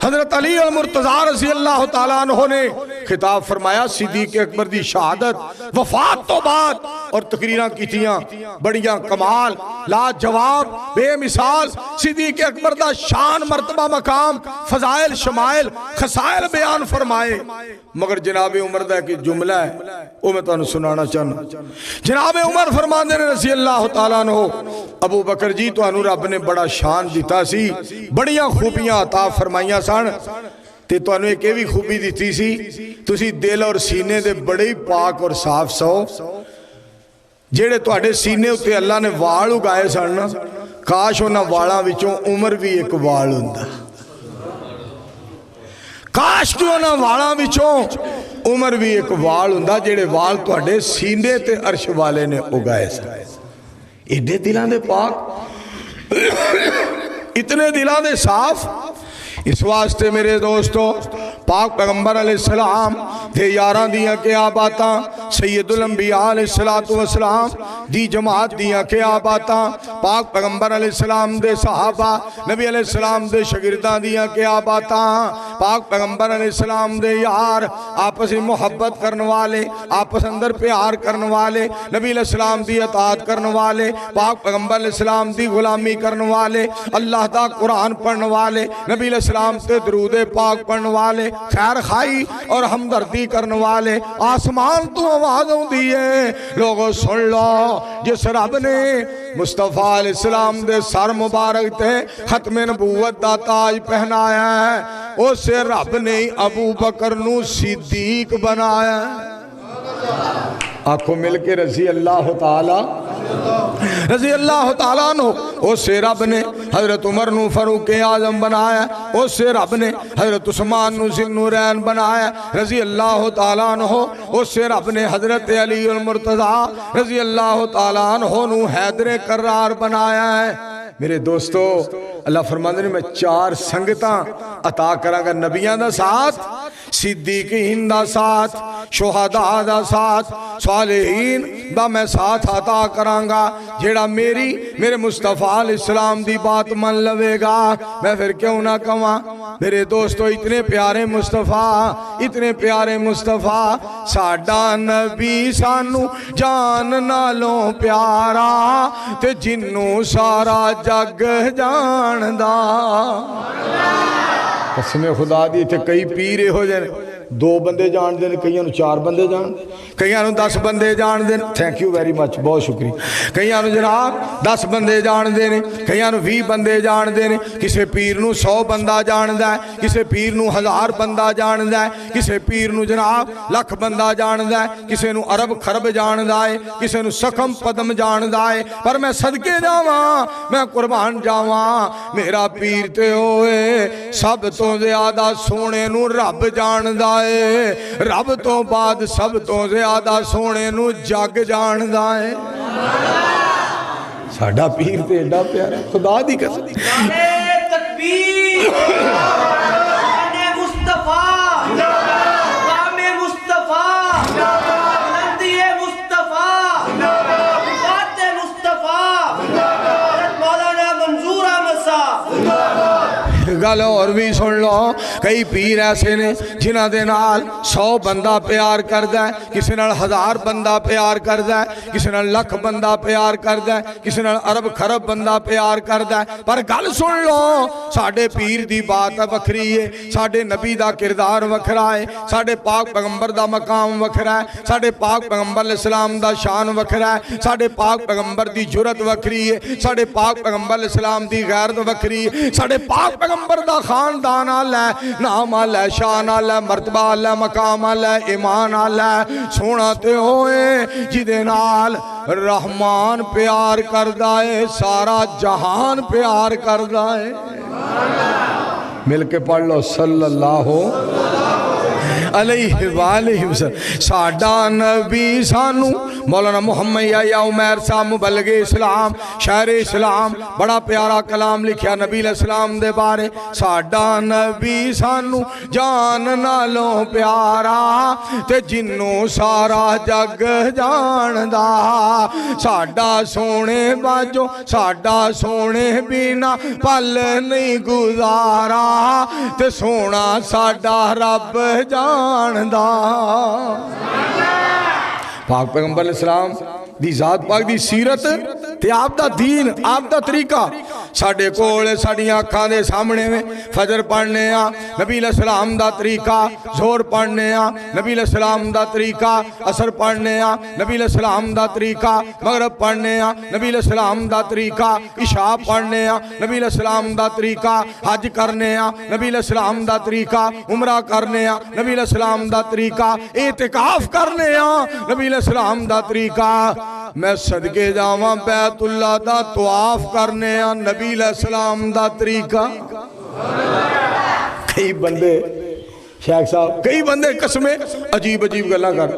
حضرت علی المرتضیٰ رضی اللہ تعالیٰ عنہ نے خطاب فرمایا، صدیق اکبر دی شہادت وفات تو بعد اور تقریران کیتیاں بڑیاں کمال لا جواب بے مثال صدیق اکبر دا شان مرتبہ مقام فضائل شمائل خسائل بیان فرمائے، مگر جناب عمر دا کی جملہ ہے وہ میں تو سنانا چاہنا۔ جناب عمر فرماندے نے رضی اللہ تعالیٰ عنہ، ابو بکر جی تو انو رب نے بڑا شان دیتا سی، بڑیاں خوبیاں عطا فرمائیاں سن، تے تو انو ایک بھی خوبی دیتی سی، تسی دل اور سینے دے بڑے پاک اور صاف سو، جیڑے تو اڈے سینے ہوتے اللہ نے وال اگائے سن، کاش ہونا والاں وچوں عمر بھی ایک وال ہوندا، کاش کی ہونا والاں وچوں عمر بھی ایک وال ہوندا، جیڑے وال تو اڈے سینے تے عرش والے نے اگائے سن۔ ایڈے دلان دے پاک، اتنے دلان دے صاف، اس واسطے میرے دوستو پاک پیغمبر علیہ السلام دے یاران دیاں کیا باتاں، سید الانبیاء علیہ السلام دی جماعت دیاں کیا باتاں، پاک پیغمبر علیہ السلام دے صحابہ نبی علیہ السلام دے شاگرداں دیاں کیا باتاں، پاک پیغمبر علیہ السلام دے یار آپس محبت کرنے والے، آپس اندر پیار کرنے والے، نبی علیہ السلام دی اطاعت کرنے والے، پاک پیغمبر علیہ السلام دی غلامی کرنے والے، اللہ دا قرآن پڑھنے والے، نبی علیہ السلام تے درود پاک پڑھنے والے، خیر خائی اور ہمدردی کرنے والے، آسمان تو آوازوں دیئے لوگوں سن لو، جس رب نے مصطفیٰ علیہ السلام دے سر مبارک تے ختم نبوت دا تاج پہنایا ہے، اسے رب نے ابو بکر نو صدیق بنایا ہے۔ آنکھوں مل کے رضی اللہ تعالی عنہ، اسے رب نے حضرت عمر نو فاروق اعظم بنایا، اسے رب نے حضرت عثمان نو ذی النورین بنایا رضی اللہ تعالی عنہ، اسے رب نے حضرت علی المرتضیٰ رضی اللہ تعالی عنہ نو حیدر کرار بنایا ہے۔ میرے دوستو اللہ فرماندے نے میں 4 سنگتاں عطا کراں گا، نبیاں دا ساتھ، صدیقین دا ساتھ، شہداء دا ساتھ، صالحین دا میں ساتھ عطا کراں گا، جیڑا میرے مصطفیٰ علیہ السلام دی بات من لوے گا، میں پھر کیوں نہ کہاں۔ میرے دوستو اتنے پیارے مصطفیٰ ساڈا نبی سانو جان نالوں پیارا، تے جنوں سارا جگ جاندا۔ قسم خدا دی تے کئی پیرے ہو جائے، 2 بندے جان دیں، کئیاں نو 4 بندے جان، کئیاں نو 10 بندے جان دیں، تھینک یو ویری مچ، بہت شکریہ، کئیاں نو جناب 10 بندے جان دیں، کئیاں نو 20 بندے جان دیں، کسے پیر نو 100 بندہ جان دا ہے، کسے پیر نو 1000 بندہ جان دا ہے، کسے پیر نو جناب 1,00,000 بندہ جان دا ہے، کسے نو عرب خرب جان دا ہے، کسے نو سکم پدم جان دا ہے، پر میں صدقے جاواں، میں قربان جاواں، میرا پیر تے ہوئے سب تو زیادہ سونے نو رب جان دا ہے، رب تو بعد سب تو زیادہ سونے نو جگ جان دا ہے۔ ساڑھا پیر تے ایڈا پیارا، خدا دی قسم، نعرہ تکبیر، نعرہ مصطفیٰ، مقام مصطفیٰ، بلندی مصطفیٰ، بات مصطفیٰ، مولانا منظور احمد صاحب۔ گل اور بھی سن لو، کئی پیر ایسے نے جنہ دے نال 100 بندہ پیار کردا ہے، کسی نال 1000 بندہ پیار کردا ہے، کسی نال 1,00,000 بندہ پیار کردا ہے، کسی نال عرب خرب بندہ پیار کردا ہے، پر گل سن لو، ساڈے پیر دی بات وکھری ہے، ساڈے نبی دا کردار وکھرا ہے، ساڈے پاک پیغمبر دا مقام وکھرا ہے، ساڈے پاک پیغمبر علیہ السلام دا شان وکھرا ہے، ساڈے پاک پیغمبر دی جرت وکھری ہے، ساڈے پاک پیغمبر علیہ السلام دی غیرت وکھری ہے، ساڈے پاک پیغمبر دا خاندان آلہ، نام آلہ، شان آلہ، مرتبہ آلہ، مقام آلہ، ایمان آلہ، سونا تے ہوئے جدے نال رحمان پیار کردہ ہے، سارا جہان پیار کردہ ہے۔ مل کے پڑھ لو صلی اللہ علیہ وآلہ وسلم۔ ساڈا نبی سانو مولانا محمد یا عمیر صاحب مبلغ اسلام شاعر اسلام بڑا پیارا کلام لکھیا نبی علیہ السلام دے بارے ساڈا نبی سانو جان نالوں پیارا تے جنوں سارا جگ جاندا ساڈا سونے باجو ساڈا سونے بینا پل نہیں گزارا تے سونا ساڈا رب جاندا پاک پیغمبر علیہ السلام دی ذات پاک دی سیرت تے آپ دا دین آپ دا طریقہ ساڑھے کولے ساڑھیاں آنکھاں دے سامنے میں فجر پڑھنے نبی علیہ السلام دا طریقہ زور پڑھنے نبی علیہ السلام دا طریقہ عصر پڑھنے نبی علیہ السلام دا طریقہ مغرب پڑھنے نبی علیہ السلام دا طریقہ عشاء پڑھنے نبی علیہ السلام دا طریقہ حج کرنے نبی علیہ السلام دا طریقہ عمرہ کرنے نبی علیہ السلام دا طریقہ اعتکاف کرنے نبی علیہ السلام دا طریقہ میں صدقے جاواں بیت اللہ دا طواف کرنے نبی علیہ السلام دا طریقہ کئی بندے شیخ صاحب کئی بندے قسمیں عجیب عجیب گلا کر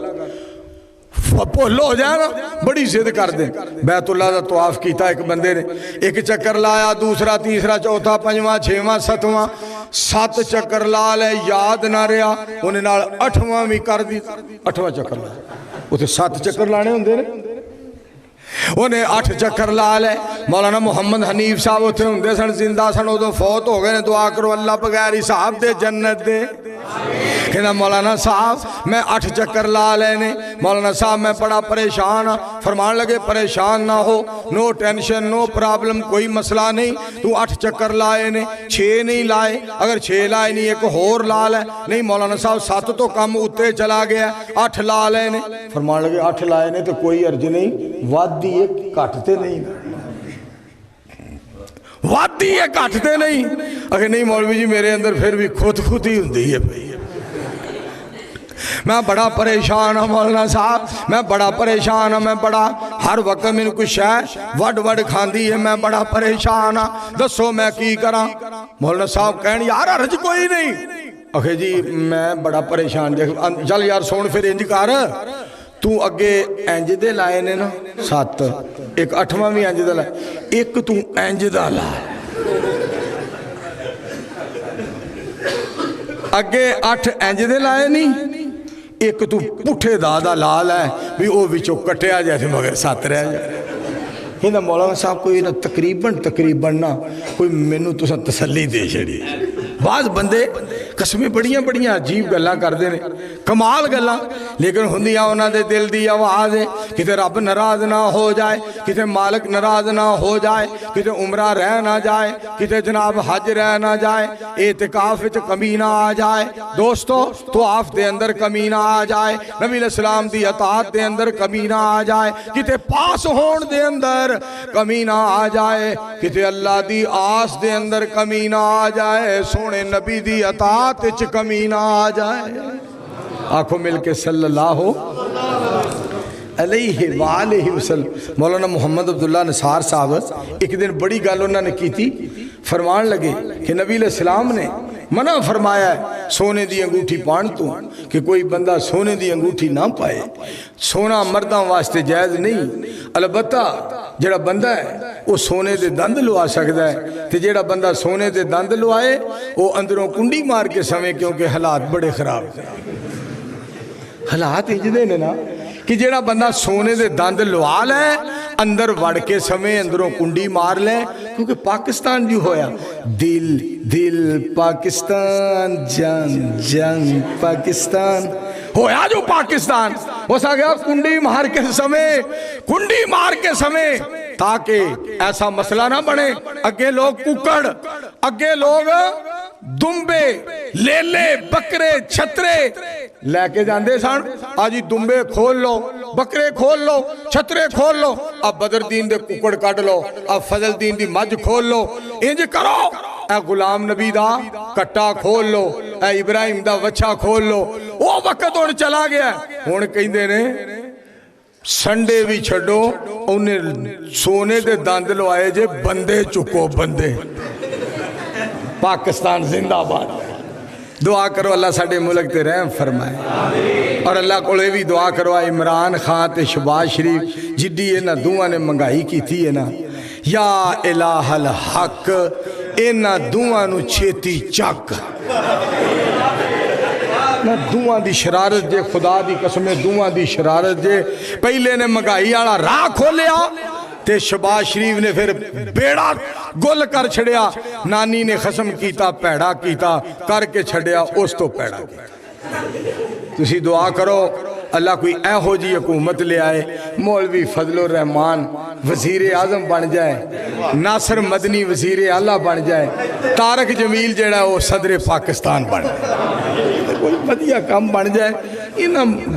پھولو ہو جائے نا بڑی ضد کر دیں بیت اللہ دا طواف کیتا ایک بندے نے ایک چکر لایا دوسرا تیسرا چوتھا پنجواں چھواں ستواں 7 چکر لا لے یاد نہ رہا انہیں نال 8واں بھی کر دی 8واں چکر لایا اسے 7 چکر لانے ہوندے نے انہیں 8 چکر لا لے مولانا محمد حنیف صاحب ہوتے ہوندے سن زندہ سن ادو فوت ہو گئے نے دعا کرو اللہ بغیر حساب دے جنت دے کہنا مولانا صاحب میں 8 چکر لا لینے مولانا صاحب میں بڑا پریشان فرمان لگے پریشان نہ ہو نو ٹینشن نو پرابلم کوئی مسئلہ نہیں تو 8 چکر لائے نے 6 نہیں لائے اگر 6 لائے نہیں ایک اور لا لے نہیں مولانا صاحب 7 تو کم اتے چلا گیا 8 لا لینے فرمان لگے 8 لائے نے تو کوئی عرض نہیں واد دیئے کٹتے نہیں واد دیئے کٹتے نہیں اگر نہیں مولوی جی میرے اندر پھر بھی خود ہی ہوندی ہے میں بڑا پریشان ہوں مولانا صاحب میں بڑا پریشان ہوں میں بڑا ہر وقت میں کچھ ہے وڈ کھاندی ہے میں بڑا پریشان ہوں دسو میں کی کراں مولانا صاحب کہنے یار عرض کوئی نہیں اکھے جی میں بڑا پریشان چل یار سون پھر انج کر تو اگے انج دے لائے نے نا 7 ایک 8واں بھی انج دے لائے ایک تو انج دا لائے اگے 8 انج دے لائے نہیں ایک تو پٹھے دادا لال ہے بھی او وچوں کٹیا جیسے مگر 7 رہ جائے ہندہ مولانا صاحب کوئی نہ تقریباً نہ کوئی مینو تو تسلی دے چھڑی بعض بندے قسمیں بڑیاں عجیب گلاں کر دینے کمال گلاں لیکن ہندیاں انہاں دے دل دی آواز ہے کتے رب ناراض نہ ہو جائے کتے مالک ناراض نہ ہو جائے کتے عمرہ رہ نہ جائے کتے جناب حج رہ نہ جائے اعتکاف وچ کمی نہ آ جائے دوستو طواف دے اندر کمی نہ آ جائے نبی علیہ السلام دی اطاعت دے اندر کمی نہ آ جائے کتے پاس ہون دے اندر کمی نہ آ جائے کتے اللہ دی آس دے اندر کمی نہ آ جائے سونے نبی دی اطاعت چ کمی نہ آ جائے آنکھوں مل کے صلی اللہ علیہ وآلہ وسلم مولانا محمد عبداللہ نصار صاحب ایک دن بڑی گل انہوں نے کی تھی فرمان لگے کہ نبی علیہ السلام نے منع فرمایا ہے سونے دی انگوٹھی پان تو کہ کوئی بندہ سونے دی انگوٹھی نہ پائے سونا مرداں واسطے جائز نہیں البتہ جڑا بندہ ہے وہ سونے دے دند لوا سکتا ہے تے جڑا بندہ سونے دے دند لوائے وہ اندروں کنڈی مار کے سمیں کیونکہ حالات بڑے خراب ہیں حالات اجدے نے نا کہ جڑا بندہ سونے دے دند لوا لے اندر وڑ کے سمیں اندروں کنڈی مار لے کیونکہ پاکستان جو ہویا دل پاکستان جنگ پاکستان ہویا جو پاکستان وہ سا گیا کنڈی مار کے سمیں تاکہ ایسا مسئلہ نہ بنے اگے لوگ ککڑ اگے لوگ دمبے لیلے بکرے چھترے لے کے جاندے سان آجی دمبے کھول لو بکرے کھول لو چھترے کھول لو اب بدر دین دے ککڑ کٹ لو اب فضل دین دی مجھ کھول لو انج کرو اے غلام نبی دا کٹا کھول لو اے ابراہیم دا وچھا کھول لو وہ وقت ہون چلا گیا ہون کہیں دے نے سنڈے بھی چھڑو انہیں سونے دے داند لو آئے جے بندے چکو بندے پاکستان زندہ باد دعا کرو اللہ ساڈے ملک تے رحم فرمائے اور اللہ کو بھی دعا کرو عمران خان تے شہباز شریف جدی انہاں دوواں نے منگائی کیتی ہے نا یا الہ الحق انہاں دوواں نو چھیتی چک نہ دوواں دی شرارت جے خدا دی قسم دوواں دی شرارت جے پہلے نے منگائی والا راہ کھولیا تے شہباز شریف نے پھر بیڑا گل کر چھڑیا نانی نے خسم کیتا پیڑا کیتا کر کے چھڑیا اس تو پیڑا کیتا تسی دعا کرو اللہ کوئی ایہو جی حکومت لے آئے مولوی فضل الرحمان وزیر اعظم بن جائے ناصر مدنی وزیر اعلیٰ بن جائے طارق جمیل جڑا وہ صدر پاکستان بن جائے کوئی بدیا کام بن جائے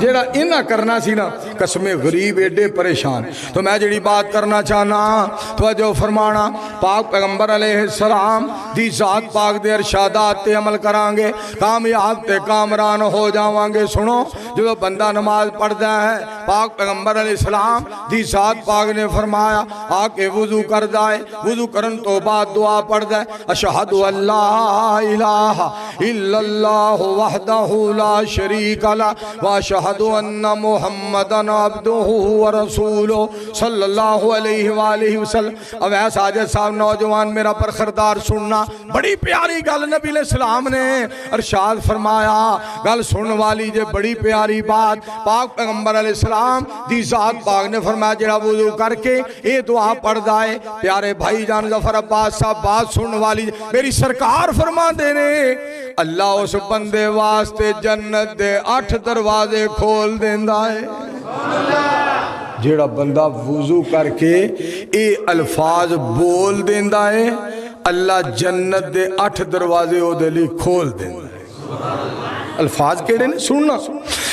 جڑا کرنا سی نا قسم غریب ایڈے پریشان تو میں جڑی بات کرنا چاہنا توجہ فرمانا پاک پیغمبر علیہ السلام دی ذات پاک دے ارشادات تے عمل کرانگے کامیاب تے کامران ہو جاوانگے سنو جو بندہ نماز پڑھتا ہے پاک پیغمبر علیہ السلام دی ذات پاک نے فرمایا آکے وضو کر دائے وضو کرن تو بعد دعا پڑھ دائے اشہد اللہ الہ الا اللہ وحدہ لا شریک لہ واشہد ان محمدن عبدہ ورسولہ صلی اللہ علیہ وآلہ وسلم اب ایسا ساجد صاحب نوجوان میرا پرخردار سننا بڑی پیاری گل نبی علیہ السلام نے ارشاد فرمایا گل سن والی جے بڑی پیاری بات پاک پیغمبر علیہ السلام دی ذات پاک نے فرمایا جڑا وضو کر کے اے دعا پڑھ دائے پیارے بھائی جان ظفر عباس صاحب بات سن والی میری سرکار فرما دینے اللہ اس بندے واسطے جنت دے 8 دروازے کھول دیندہ ہے جیڑا بندہ وضو کر کے اے الفاظ بول دیندہ ہے اللہ جنت دے 8 دروازے او دے لی کھول دیندہ ہے الفاظ کیڑے نے سننا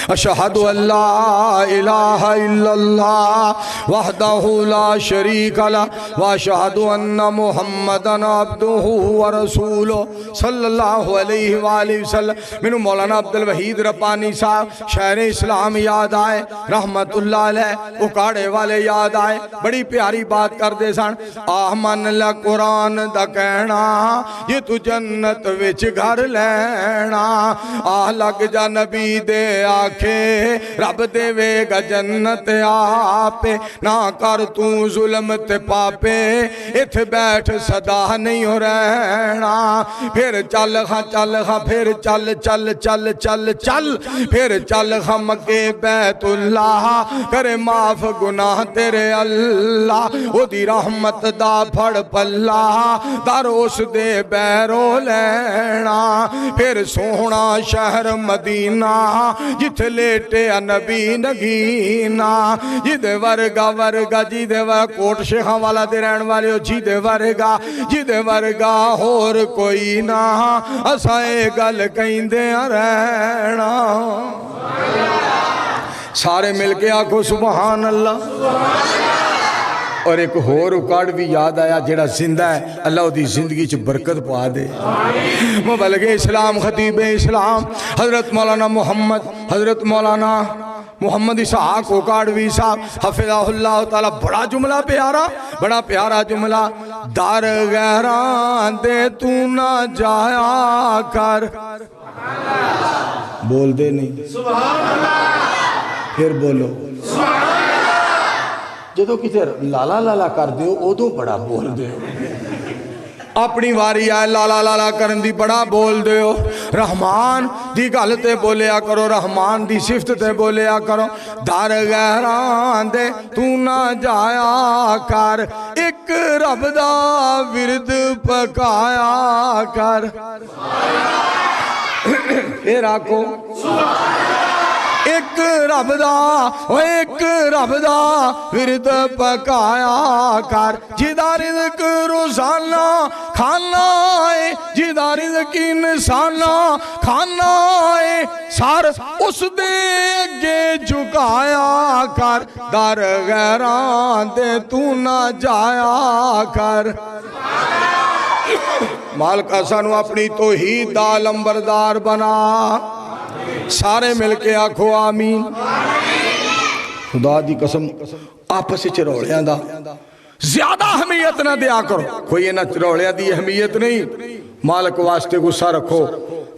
اشہد اللہ الہ الا اللہ وحدہ لا شریک لہ واشہد ان محمدن عبدہ ورسولہ صلی اللہ علیہ وآلہ وسلم میں مولانا عبدالوحید ربانی صاحب شہر اسلام یاد آئے رحمت اللہ علیہ اکاڑے والے یاد آئے بڑی پیاری بات کر دے سن آمن لہ قرآن دا کہنا یہ تو جنت وچ گھر لینا لگ جا نبی دے آکھے رب دے وے گا جنت آپے نہ کر تو ظلم تے پاپے اتھ بیٹھ صدا نہیں ہو رہنا پھر چل خاں پھر چل پھر چل خاں مکے بیت اللہ کرے معاف گناہ تیرے اللہ او دی رحمت دا پھڑ پلا در اس دے بیرو لینا پھر سونا شہر مدینہ جتھے لیٹے نبی نگینہ جدے ورگا جدے کوٹ شیخاں والا دے رہن والے جدے ورگا اور کوئی نہ اسائے گل کہیں دے رہنا سارے مل کے آکھو سبحان اللہ اور ایک اور اکاڑ بھی یاد آیا جڑا زندہ ہے اللہ دی زندگی چ برکت پا دے مبلغ اسلام خطیب اسلام حضرت مولانا محمد اسحاق اکاڑوی صاحب حفظہ اللہ تعالی بڑا پیارا جملہ دار غیران دے تو نہ جایا کر بول دے نہیں سبحان اللہ پھر بولو سبحان اللہ جدو کسی لالا کر دیو او دو بڑا بول دیو اپنی واری آئے لالا کرن دی بڑا بول دیو رحمان دی گلتے بولیا کرو رحمان دی صفت تے بولیا کرو دار غیران دے تو نہ جایا کر ایک رب دا ورد پکایا کر پھر آکو ایک رب دا ورد پکایا کر جدا رزق روزانہ کھانا ہے جدا رزق انسانہ کھانا ہے سار اس دے اگے جھکایا کر در غیران دے تو نہ جایا کر مالکہ سانو اپنی توحید دا لمبردار بنا سارے مل کے آکھو آمین خدا دی قسم آپس سے چروڑیاں دا زیادہ اہمیت نہ دیا کرو کوئی نہ چروڑیاں دی اہمیت نہیں مالک واسطے غصہ رکھو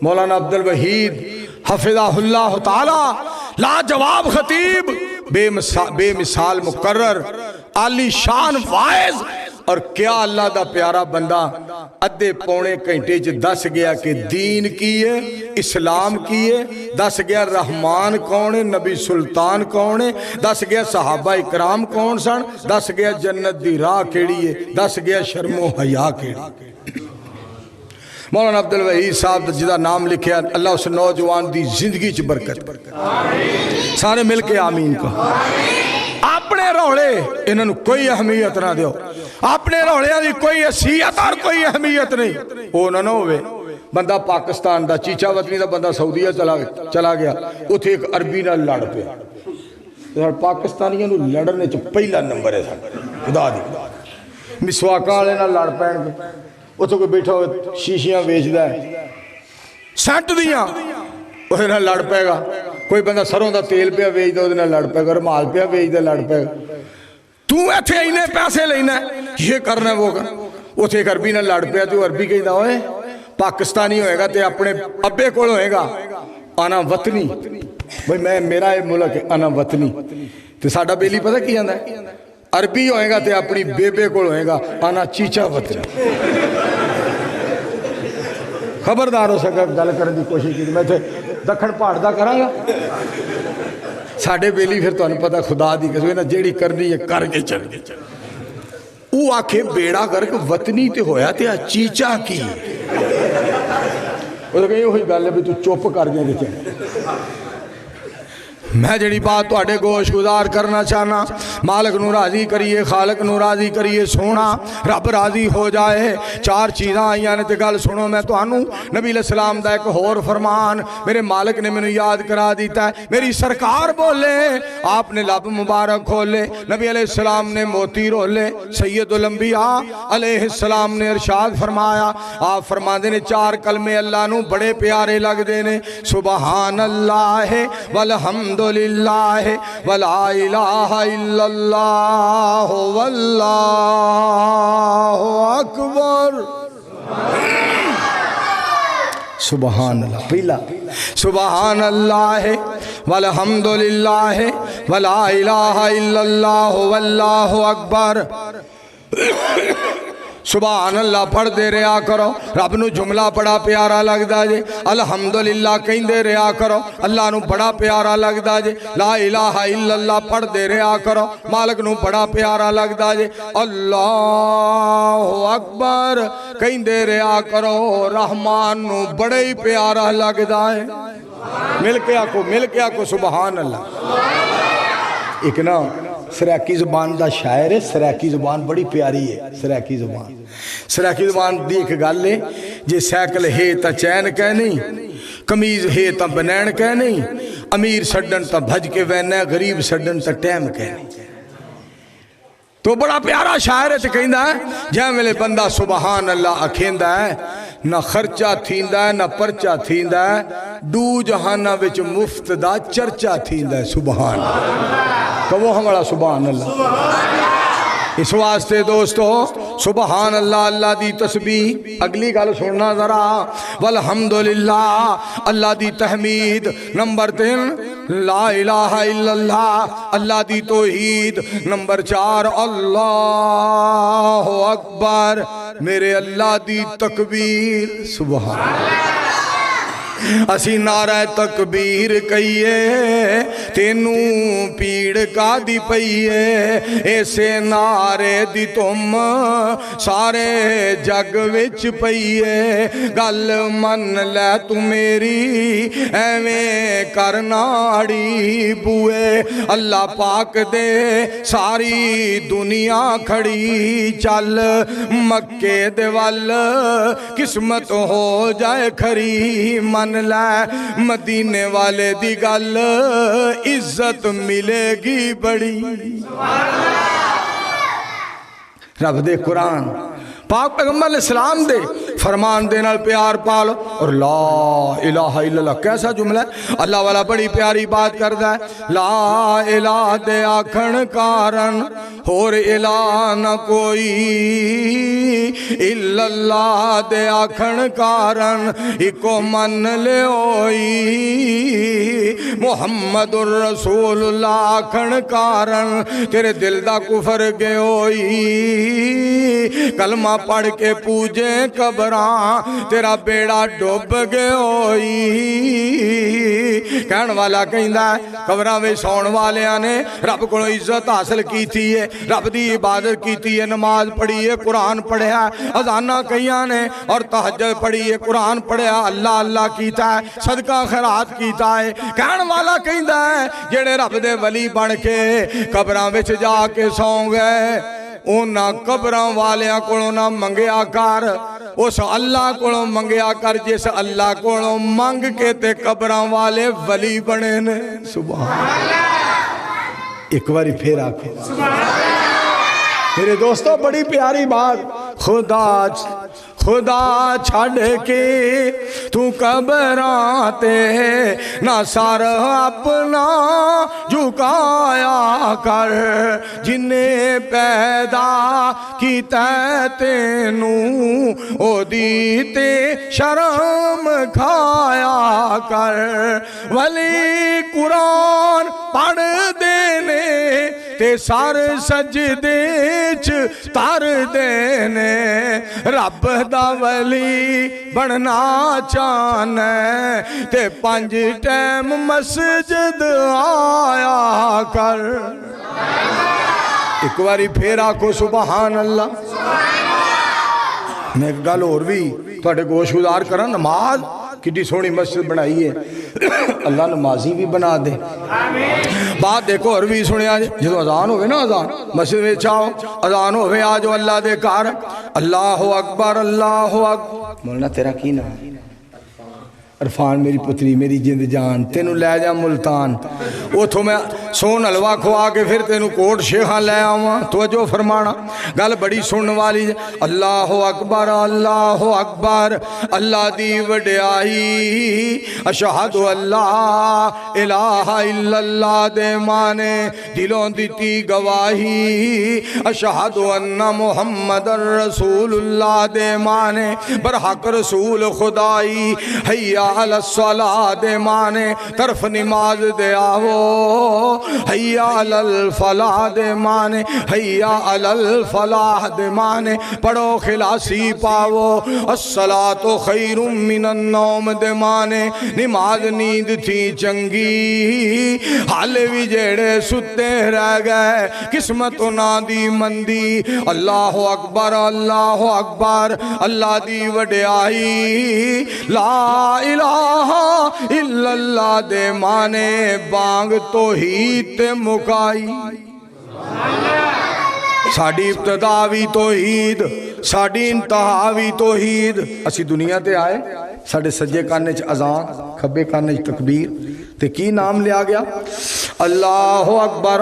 مولانا عبد الوحید حفظہ اللہ تعالی لاجواب خطیب، بے مثال مقرر، عالی شان وائز، اور کیا اللہ دا پیارا بندہ ادھے پونے گھنٹے چ دس گیا کہ دین کی ہے، اسلام کی ہے، دس گیا رحمان کون ہے، نبی سلطان کون ہے، دس گیا صحابہ اکرام کون سن، دس گیا جنت دی راہ کیڑی ہے، دس گیا شرم و حیا کیڑی۔ مولانا عبد الوحید صاحب جدا نام لکھیا، اللہ اس نوجوان دی زندگی چ برکت، سارے مل کے آمین کو۔ اپنے روڑے انہوں نے کوئی اہمیت نہ دیو، اپنے روڑے دی کوئی حیثیت اور کوئی اہمیت نہیں، وہ نہ ہوئے بندہ پاکستان دا چیچا وطنی دا بندہ سعودیہ چلا گیا، اتھے ایک عربی نہ لڑ پیا، پاکستانیوں نے لڑنے چ پہلا نمبر ہے خدا دی، مسواکاں والے نہ لڑ پین گے، اتھے کوئی بیٹھا ہوئے شیشیاں بیچدا ہے سینٹ دیاں، وہ نہ لڑ پے گا، کوئی بندہ سروں دا تیل پیا بیچ دا نہ لڑ پے گا، رمال پیا بیچ دا لڑ پے گا، تو ایتھے اینے پیسے لینا ہے، یہ کرنا ہے وہ کرنا، اتھے ایک عربی نہ لڑ پیا، تو عربی کہیں دا ہوئے پاکستانی ہوئے گا تے اپنے ابے کول ہوئے گا انا وطنی، بھئی میں میرا ملک ہے انا وطنی، تے ساڈا بیلی پتہ کی جاندا ہے، عربی ہوئے گا تے اپنی بیبے کول ہوئے گا انا چیچا وطنی۔ خبردار ہو سکا گل کرنے دی کوشش کی، میں تے دکھن پہاڑ دا کراں گا، ساڈے بیلی پھر تو انہیں پتہ خدا دی کسوئے نا جیڑی کرنی ہے کر کے چل گے، او آکھے بیڑا کر کے وطنی تے ہویا تے چیچا کی، وہ تو کہیں ہوئی گل ہے بھی تو چوپ کر گئے دے چلے۔ میں جڑی بات تو اڑے گوش گزار کرنا چاہنا، مالک نو راضی کریے، خالق نو راضی کریے، سونا رب راضی ہو جائے، چار چیزاں آئیاں نے تے گل سنو، میں تو آنوں نبی علیہ السلام دا ایک اور فرمان میرے مالک نے میں یاد کرا دیتا ہے، میری سرکار بولے، آپ نے لب مبارک کھولے، نبی علیہ السلام نے موتی رولے، سید الانبیاء علیہ السلام نے ارشاد فرمایا، آپ فرما دینے چار کلمے اللہ نو بڑے پیارے لگ دینے، سبحان اللہ والحمد للہ ولا الہ الا اللہ واللہ اکبر۔ سبحان اللہ، پہلا سبحان اللہ والحمد للہ ولا الہ الا اللہ واللہ اکبر۔ سبحان اللہ پڑھ دے رہا کرو، رب نو جملہ بڑا پیارا لگ دا جے، الحمدللہ کہیں دے رہا کرو، اللہ نو بڑا پیارا لگ دا جے، لا الہ الا اللہ پڑھ دے رہا کرو، مالک نو بڑا پیارا لگ دا جے، اللہ اکبر کہیں دے رہا کرو، رحمان نو بڑے ہی پیارا لگ دا ہے، مل کے آکو سبحان اللہ۔ ایک نا سریکی زبان دا شاعر ہے، سریکی زبان بڑی پیاری ہے، سریکی زبان دی ایک گل ہے، جے سیکل ہے تا چین کہہ نہیں، کمیز ہے تا بنین کہہ نہیں، امیر سڈن تا بھج کے وینے، غریب سڈن تا ٹیم کہہ نہیں، تو بڑا پیارا شاعر ہے تے کہندا ہے جے ویلے بندہ سبحان اللہ اکھیندا ہے، نہ خرچہ تھیندا ہے نہ پرچہ تھیندا ہے، دو جہانہ وچ مفت دا چرچہ تھیندا ہے، سبحان اللہ، کہو ہمارا سبحان اللہ۔ اس واسطے دوستو سبحان اللہ، اللہ دی تسبیح، اگلی گل سننا ذرا، والحمدللہ اللہ دی تحمید، نمبر 3 لا الہ الا اللہ اللہ دی توحید، نمبر 4 اللہ اکبر میرے اللہ دی تکبیر، سبحان اللہ۔ اسی نعرہ تکبیر کہیے تینوں پیڑ کا دی پئیے، ایسے نعرے دی تم سارے جگ وچ پئیے، گل من لے تو میری ایویں کرناڑی بوئے، اللہ پاک دے ساری دنیا کھڑی چل، مکے دے وال قسمت ہو جائے کھری، من لے مدینے والے دی گل عزت ملے گی بڑی۔ رب دے قرآن پاک پیغمبر علیہ السلام دے فرمان دے نال پیار پال اور لا الہ الا اللہ کیسا جملہ ہے اللہ والا بڑی پیاری بات کردا ہے لا الہ دے آکھن کارن اور الہ نہ کوئی الا اللہ دے آکھن کارن اکو من لے ہوئی محمد الرسول اللہ آکھن کارن تیرے دل دا کفر گئے ہوئی کلمہ پڑھ کے پوجے قبراں تیرا بیڑا ڈوب گئے ہوئی کہن والا کہندا ہے قبراں وچ سون والیاں نے رب کو عزت حاصل کی تھی ہے رب دی عبادت کی تھی ہے نماز پڑھی ہے قرآن پڑھیا اذاناں کئیاں نے اور تہجد پڑھی ہے قرآن پڑھیا اللہ اللہ کیتا ہے صدقہ خیرات کیتا ہے کہن والا کہندا ہے جڑے رب دے ولی بن کے قبراں وچ جا کے سو گئے اونا قبراں والیاں کولوں نہ منگیا کر اس اللہ کولوں منگیا کر جس اللہ کولوں منگ کے تے قبراں والے ولی بنے نے سبحان اللہ ایک باری پھر آکھے میرے دوستو بڑی پیاری بات خدا چھڑ کے تو قبراں تے نہ سر اپنا جھکایا کر جنہیں پیدا کیتا تینوں او دیتے شرم کھایا کر ولی قرآن پڑھ دینے تے سار سجدے چ تار دینے رب دا ولی بننا چاہنے تے 5 ٹائم مسجد آیا کر ایک باری پھر آکھو سبحان اللہ میں ایک گل اور بھی تھوڑے گوش گزار کرا نماز کتنی سونی مسجد بنائی ہے اللہ نمازی بھی بنا دے بات دیکھو اور بھی سنیا جدو اذان ہوئے نا اذان مسجد میں چاہو اذان ہوئے آجو اللہ دے کار اللہ اکبر اللہ اکبر مولانا تیرا کی نام عرفان میری پتری میری جند جان تینوں لے جا ملتان اتھو میں سون حلوہ کھوا کے پھر تینوں کوٹ شیخاں لے آواں توجہ فرمانا گل بڑی سن والی اللہ اکبر اللہ دی وڈیائی اشہد اللہ الہ الا اللہ دے مانے دلوں دیتی گواہی اشہد ان محمد رسول اللہ دے مانے برحق رسول خدائی حیاء علی الصلاة دے مانے طرف نماز دے آو حیاء علی الفلاح دے مانے حیاء علی الفلاح دے مانے پڑھو خلاصی پاو الصلاة خیر من النوم دے مانے نماز نیند تھی چنگی حال بھی جیڑے ستے رہ گئے قسمت نہ دی مندی اللہ اکبر اللہ دی وڈیائی لا الہ الا اللہ دے مانے بانگ توحید تے مکائی ساڑی ابتدا بھی توحید ساڑی انتہا بھی توحید اسی دنیا تے آئے ساڑے سجے کانے چ اذان کھبے کانے چ تکبیر تے کی نام لیا گیا اللہ اکبر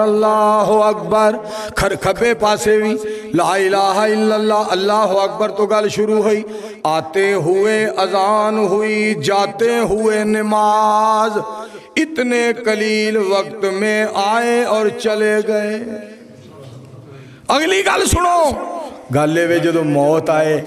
کھبے پاسے بھی لا الہ الا اللہ اکبر تو گل شروع ہوئی آتے ہوئے اذان ہوئی جاتے ہوئے نماز اتنے قلیل وقت میں آئے اور چلے گئے اگلی گل سنو گالے وے جدو موت آئے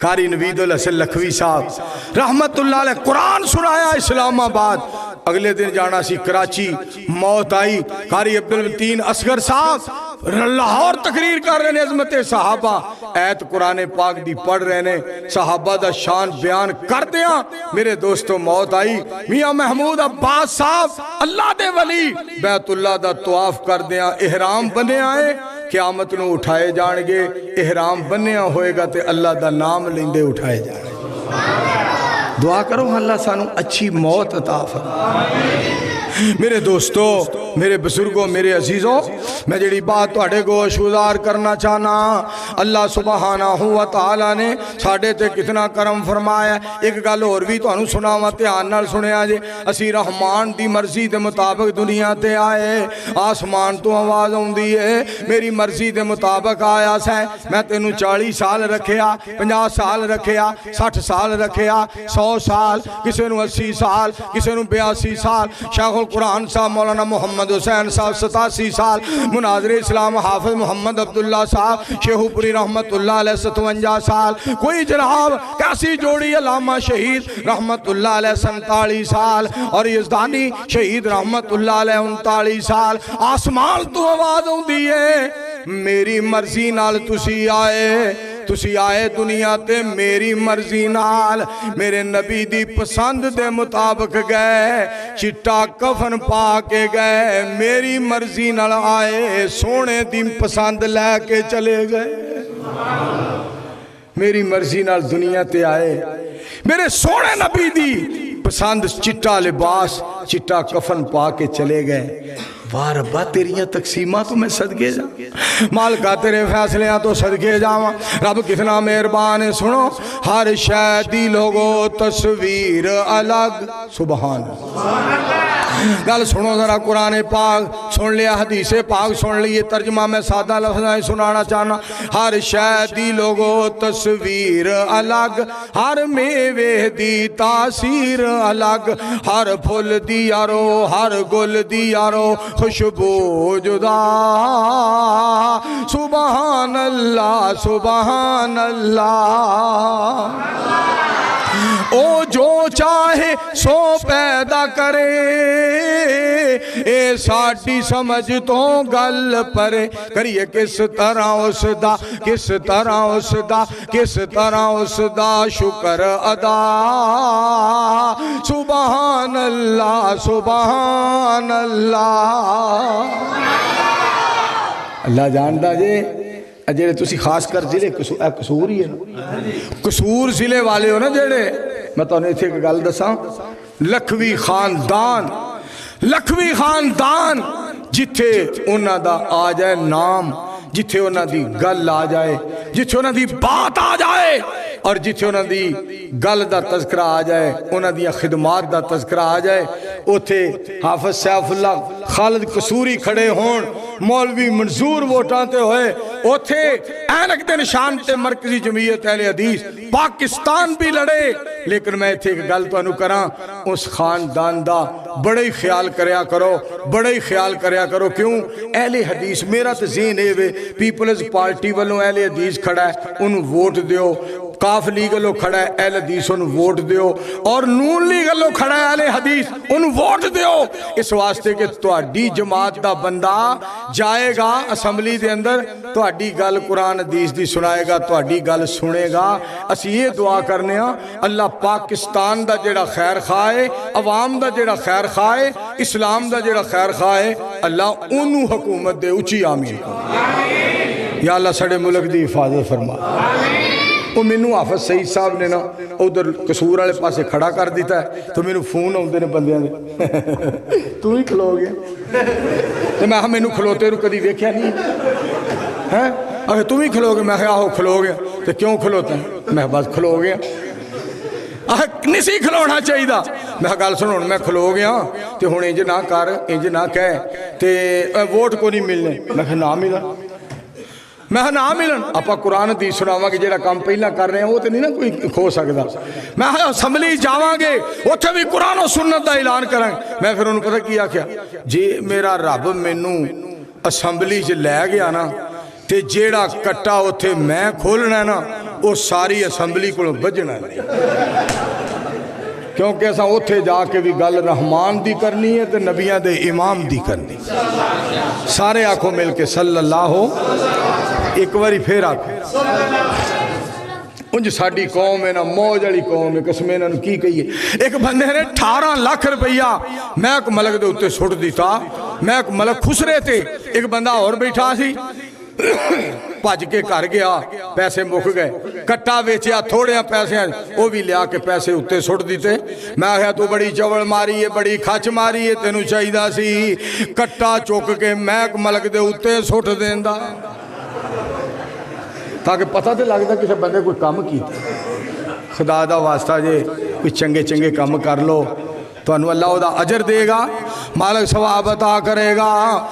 قاری نوید الحسن لکھوی صاحب رحمت اللہ علیہ قرآن سنایا اسلام آباد اگلے دن جانا سی کراچی موت آئی قاری عبدالمتین اصغر صاحب لاہور تقریر کر رہے ہیں عظمت صحابہ ایت قرآن پاک دی پڑھ رہے ہیں صحابہ دا شان بیان کر دیا میرے دوستو موت آئی میاں محمود عباس صاحب اللہ دے ولی بیت اللہ دا طواف کر دیا احرام بنے آئے قیامت نو اٹھائے جان گے احرام بنیا ہوئے گا تے اللہ دا نام لیندے اٹھائے جان گے دعا کرو اللہ سانو اچھی موت عطا فرمائے میرے دوستو میرے بزرگوں میرے عزیزوں میں جڑی بات تواڈے گوش گزار کرنا چاہنا اللہ سبحانہ و تعالی نے ساڈے تے کتنا کرم فرمایا ایک گل اور بھی تانوں سناواں دھیان نال سنیا جے اسی رحمان دی مرضی دے مطابق دنیا تے آئے آسمان تو آواز آوندی ہے میری مرضی دے مطابق آیا سیں میں تینوں 40 سال رکھیا 50 سال رکھیا 60 سال رکھیا 100 سال کسے نو 80 سال کسے نو 82 سال شیخ القرآن صاحب مولانا محمد حسین صاحب 87 سال مناظر اسلام حافظ محمد عبداللہ صاحب شیخو پوری رحمت اللہ علیہ 57 سال کوئی جناب کیسی جوڑی علامہ شہید رحمت اللہ علیہ 47 سال اور یزدانی شہید رحمت اللہ علیہ 39 سال آسمان تو آواز ہوندی ہے میری مرضی نال تسی آئے دنیا تے میری مرضی نال میرے نبی دی پسند دے مطابق گئے چٹا کفن پا کے گئے میری مرضی نال آئے سونے دی پسند لے کے چلے گئے میری مرضی نال دنیا تے آئے میرے سونے نبی دی پسند چٹا لباس چٹا کفن پا کے چلے گئے واہ ربا تیریاں تقسیمہ تو میں صدقے جا مالکہ تیرے فیصلیاں تو صدقے جاواں رب کتنا مہربان ہے سنو ہر شہدی لوگوں تصویر الگ سبحان گل سنو ذرا قرآن پاک سن لیا حدیث پاک سن لیے ترجمہ میں سادہ لفظیں سنانا چاہنا ہر شہدی لوگوں تصویر الگ ہر میوے دی تاثیر الگ ہر پھل دی یارو ہر گل دی یارو خوشبو جدا سبحان اللہ سبحان اللہ او جو چاہے سو پیدا کرے اے ساڑی سمجھ تو گل پرے کریے کس طرح اس دا کس طرح اس دا کس طرح اس دا شکر ادا سبحان اللہ سبحان اللہ اللہ جاندا جے جڑے تسی خاص کر ضلع قصور ہی ہے نا قصور ضلع والے ہو نا جڑے میں تو نہیں تھے کہ گل دساں لکھوی خاندان جتھے انہاں دا آ جائے نام جتھے انہاں دی گل آ جائے جتھے انہاں دی بات آ جائے اور جتھے انہاں دی گل دا تذکرہ آ جائے انہاں دی خدمات دا تذکرہ آ جائے اوتھے حافظ سیف اللہ خالد قصوری کھڑے ہون مولوی منظور ووٹاں تے ہوئے اوتھے اینک دے نشان تے مرکزی جمعیت اہل حدیث پاکستان بھی لڑے لیکن میں تھے کہ گل تو انو کراں اس خاندان دا بڑے خیال کریا کرو کیوں اہل حدیث میرا تے ذہن ہے وے پیپلز پارٹی والوں اہل حدیث کھڑا ہے انہوں ووٹ دیو کاف لیگ لو کھڑا ہے اہل حدیث انہوں ووٹ دیو اور نون لیگ لو کھڑا ہے اہل حدیث انہوں ووٹ دیو اس واسطے کہ تواڈی جماعت دا بندہ جائے گا اسمبلی دے اندر تواڈی گل قرآن حدیث دی سنائے گا تواڈی گل سنے گا اسی یہ دعا کرنے ہاں اللہ پاکستان دا جڑا خیر خواہے عوام دا جڑا خیر خواہے اسلام دا جڑا خیر خواہے اللہ انہوں حکومت دے اچھی آمین یا اللہ سڑے ملک دی حفاظت فرما وہ مینوں حافظ سعید صاحب نے نا ادھر قصور والے پاسے کھڑا کر دیتا ہے تو مینوں فون آتے نے بندیاں دے تو ہی کھلو گیا تو میں مینوں کھلوتے رو کدی دیکھیا نہیں ہے اگر تم ہی کھلو گے میں آہو کھلو گیا تو کیوں کھلوتا ہے میں بس کھلو گیا نسی کھلونا چاہیے دا میں گل سنو میں کھلو گیا تو ہوں انج نہ کر انج نہ کہہ تے ووٹ کو نہیں ملنے میں کہا نہ ملا میں نہ ملن اپا قرآن دی سناواں کہ جیڑا کام پہلا کر رہے ہیں وہ تو نہیں نا کوئی کھو سکتا میں اسمبلی جاواں گے اتھے بھی قرآن و سنت دا اعلان کریں میں پھر انہوں پتہ کیا جی میرا رب مینوں اسمبلی سے لے گیا نا تے جیڑا کٹا اتھے میں کھولنا ہے نا وہ ساری اسمبلی کو بجنا ہے کیونکہ ایسا اتھے جا کے بھی گل رحمان دی کرنی ہے تے نبیاں دے امام دی کرنی سارے آنکھوں مل کے صلی اللہ ہو ایک باری پھر آنکھوں انج ساڑی قوم ہے نا موج علی قوم ہے قسمیں انہوں کی کہیے ایک بندے نے 18 لاکھ روپیہ میں ایک ملک دے اتے سٹ دیتا میں ایک ملک خسرے تھے ایک بندہ اور بیٹھا سی ਭੱਜ ਕੇ ਘਰ ਗਿਆ, ਪੈਸੇ ਮੁੱਕ ਗਏ, ਕੱਟਾ ਵੇਚਿਆ ਥੋੜਿਆਂ ਪੈਸਿਆਂ, ਉਹ ਵੀ ਲਿਆ ਕੇ ਪੈਸੇ ਉੱਤੇ ਸੁੱਟ ਦਿੱਤੇ। ਮੈਂ ਕਿਹਾ ਤੂੰ ਬੜੀ ਚਵਲ ਮਾਰੀ ਏ, ਬੜੀ ਖੱਚ ਮਾਰੀ ਏ, ਤੈਨੂੰ ਚਾਹੀਦਾ ਸੀ ਕੱਟਾ ਚੁੱਕ ਕੇ ਮਹਿਕ ਮਲਕ ਦੇ ਉੱਤੇ ਸੁੱਟ ਦੇਂਦਾ, ਤਾਂ ਕਿ ਪਤਾ ਤੇ ਲੱਗਦਾ ਕਿਸੇ ਬੰਦੇ ਕੋਈ ਕੰਮ ਕੀਤਾ। ਖੁਦਾ ਦਾ ਵਾਸਤਾ ਜੇ ਕੋਈ ਚੰਗੇ ਚੰਗੇ ਕੰਮ ਕਰ ਲੋ, ਤੁਹਾਨੂੰ ਅੱਲਾਹ ਉਹਦਾ ਅਜਰ ਦੇਗਾ, ਮਾਲਕ ਸਵਾਬ ਅਤਾ ਕਰੇਗਾ,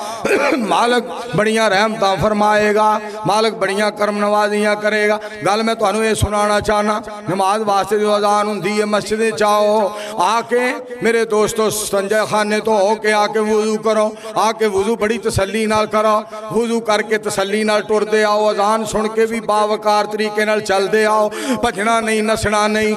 ਮਾਲਕ ਬੜੀਆਂ ਰਹਿਮਤਾਂ ਫਰਮਾਏਗਾ, ਮਾਲਕ ਬੜੀਆਂ ਕਰਮ ਨਵਾਜ਼ੀਆਂ ਕਰੇਗਾ। ਗੱਲ ਮੈਂ ਤੁਹਾਨੂੰ ਇਹ ਸੁਣਾਉਣਾ ਚਾਹਨਾ, ਨਮਾਜ਼ ਵਾਸਤੇ ਜੋ ਅਜ਼ਾਨ ਹੁੰਦੀ ਹੈ ਮਸਜਿਦ ਚ ਆਓ, ਆ ਕੇ ਮੇਰੇ ਦੋਸਤੋ ਸੰਜੇ ਖਾਨੇ ਤੋਂ ਹੋ ਕੇ ਆ ਕੇ ਵਜ਼ੂ ਕਰੋ, ਆ ਕੇ ਵਜ਼ੂ ਬੜੀ ਤਸੱਲੀ ਨਾਲ ਕਰੋ, ਵਜ਼ੂ ਕਰਕੇ ਤਸੱਲੀ ਨਾਲ ਟੁਰਦੇ ਆਓ, ਅਜ਼ਾਨ ਸੁਣ ਕੇ ਵੀ ਬਾਵਕਾਰ ਤਰੀਕੇ ਨਾਲ ਚੱਲਦੇ ਆਓ, ਭਜਣਾ ਨਹੀਂ, ਨੱਚਣਾ ਨਹੀਂ,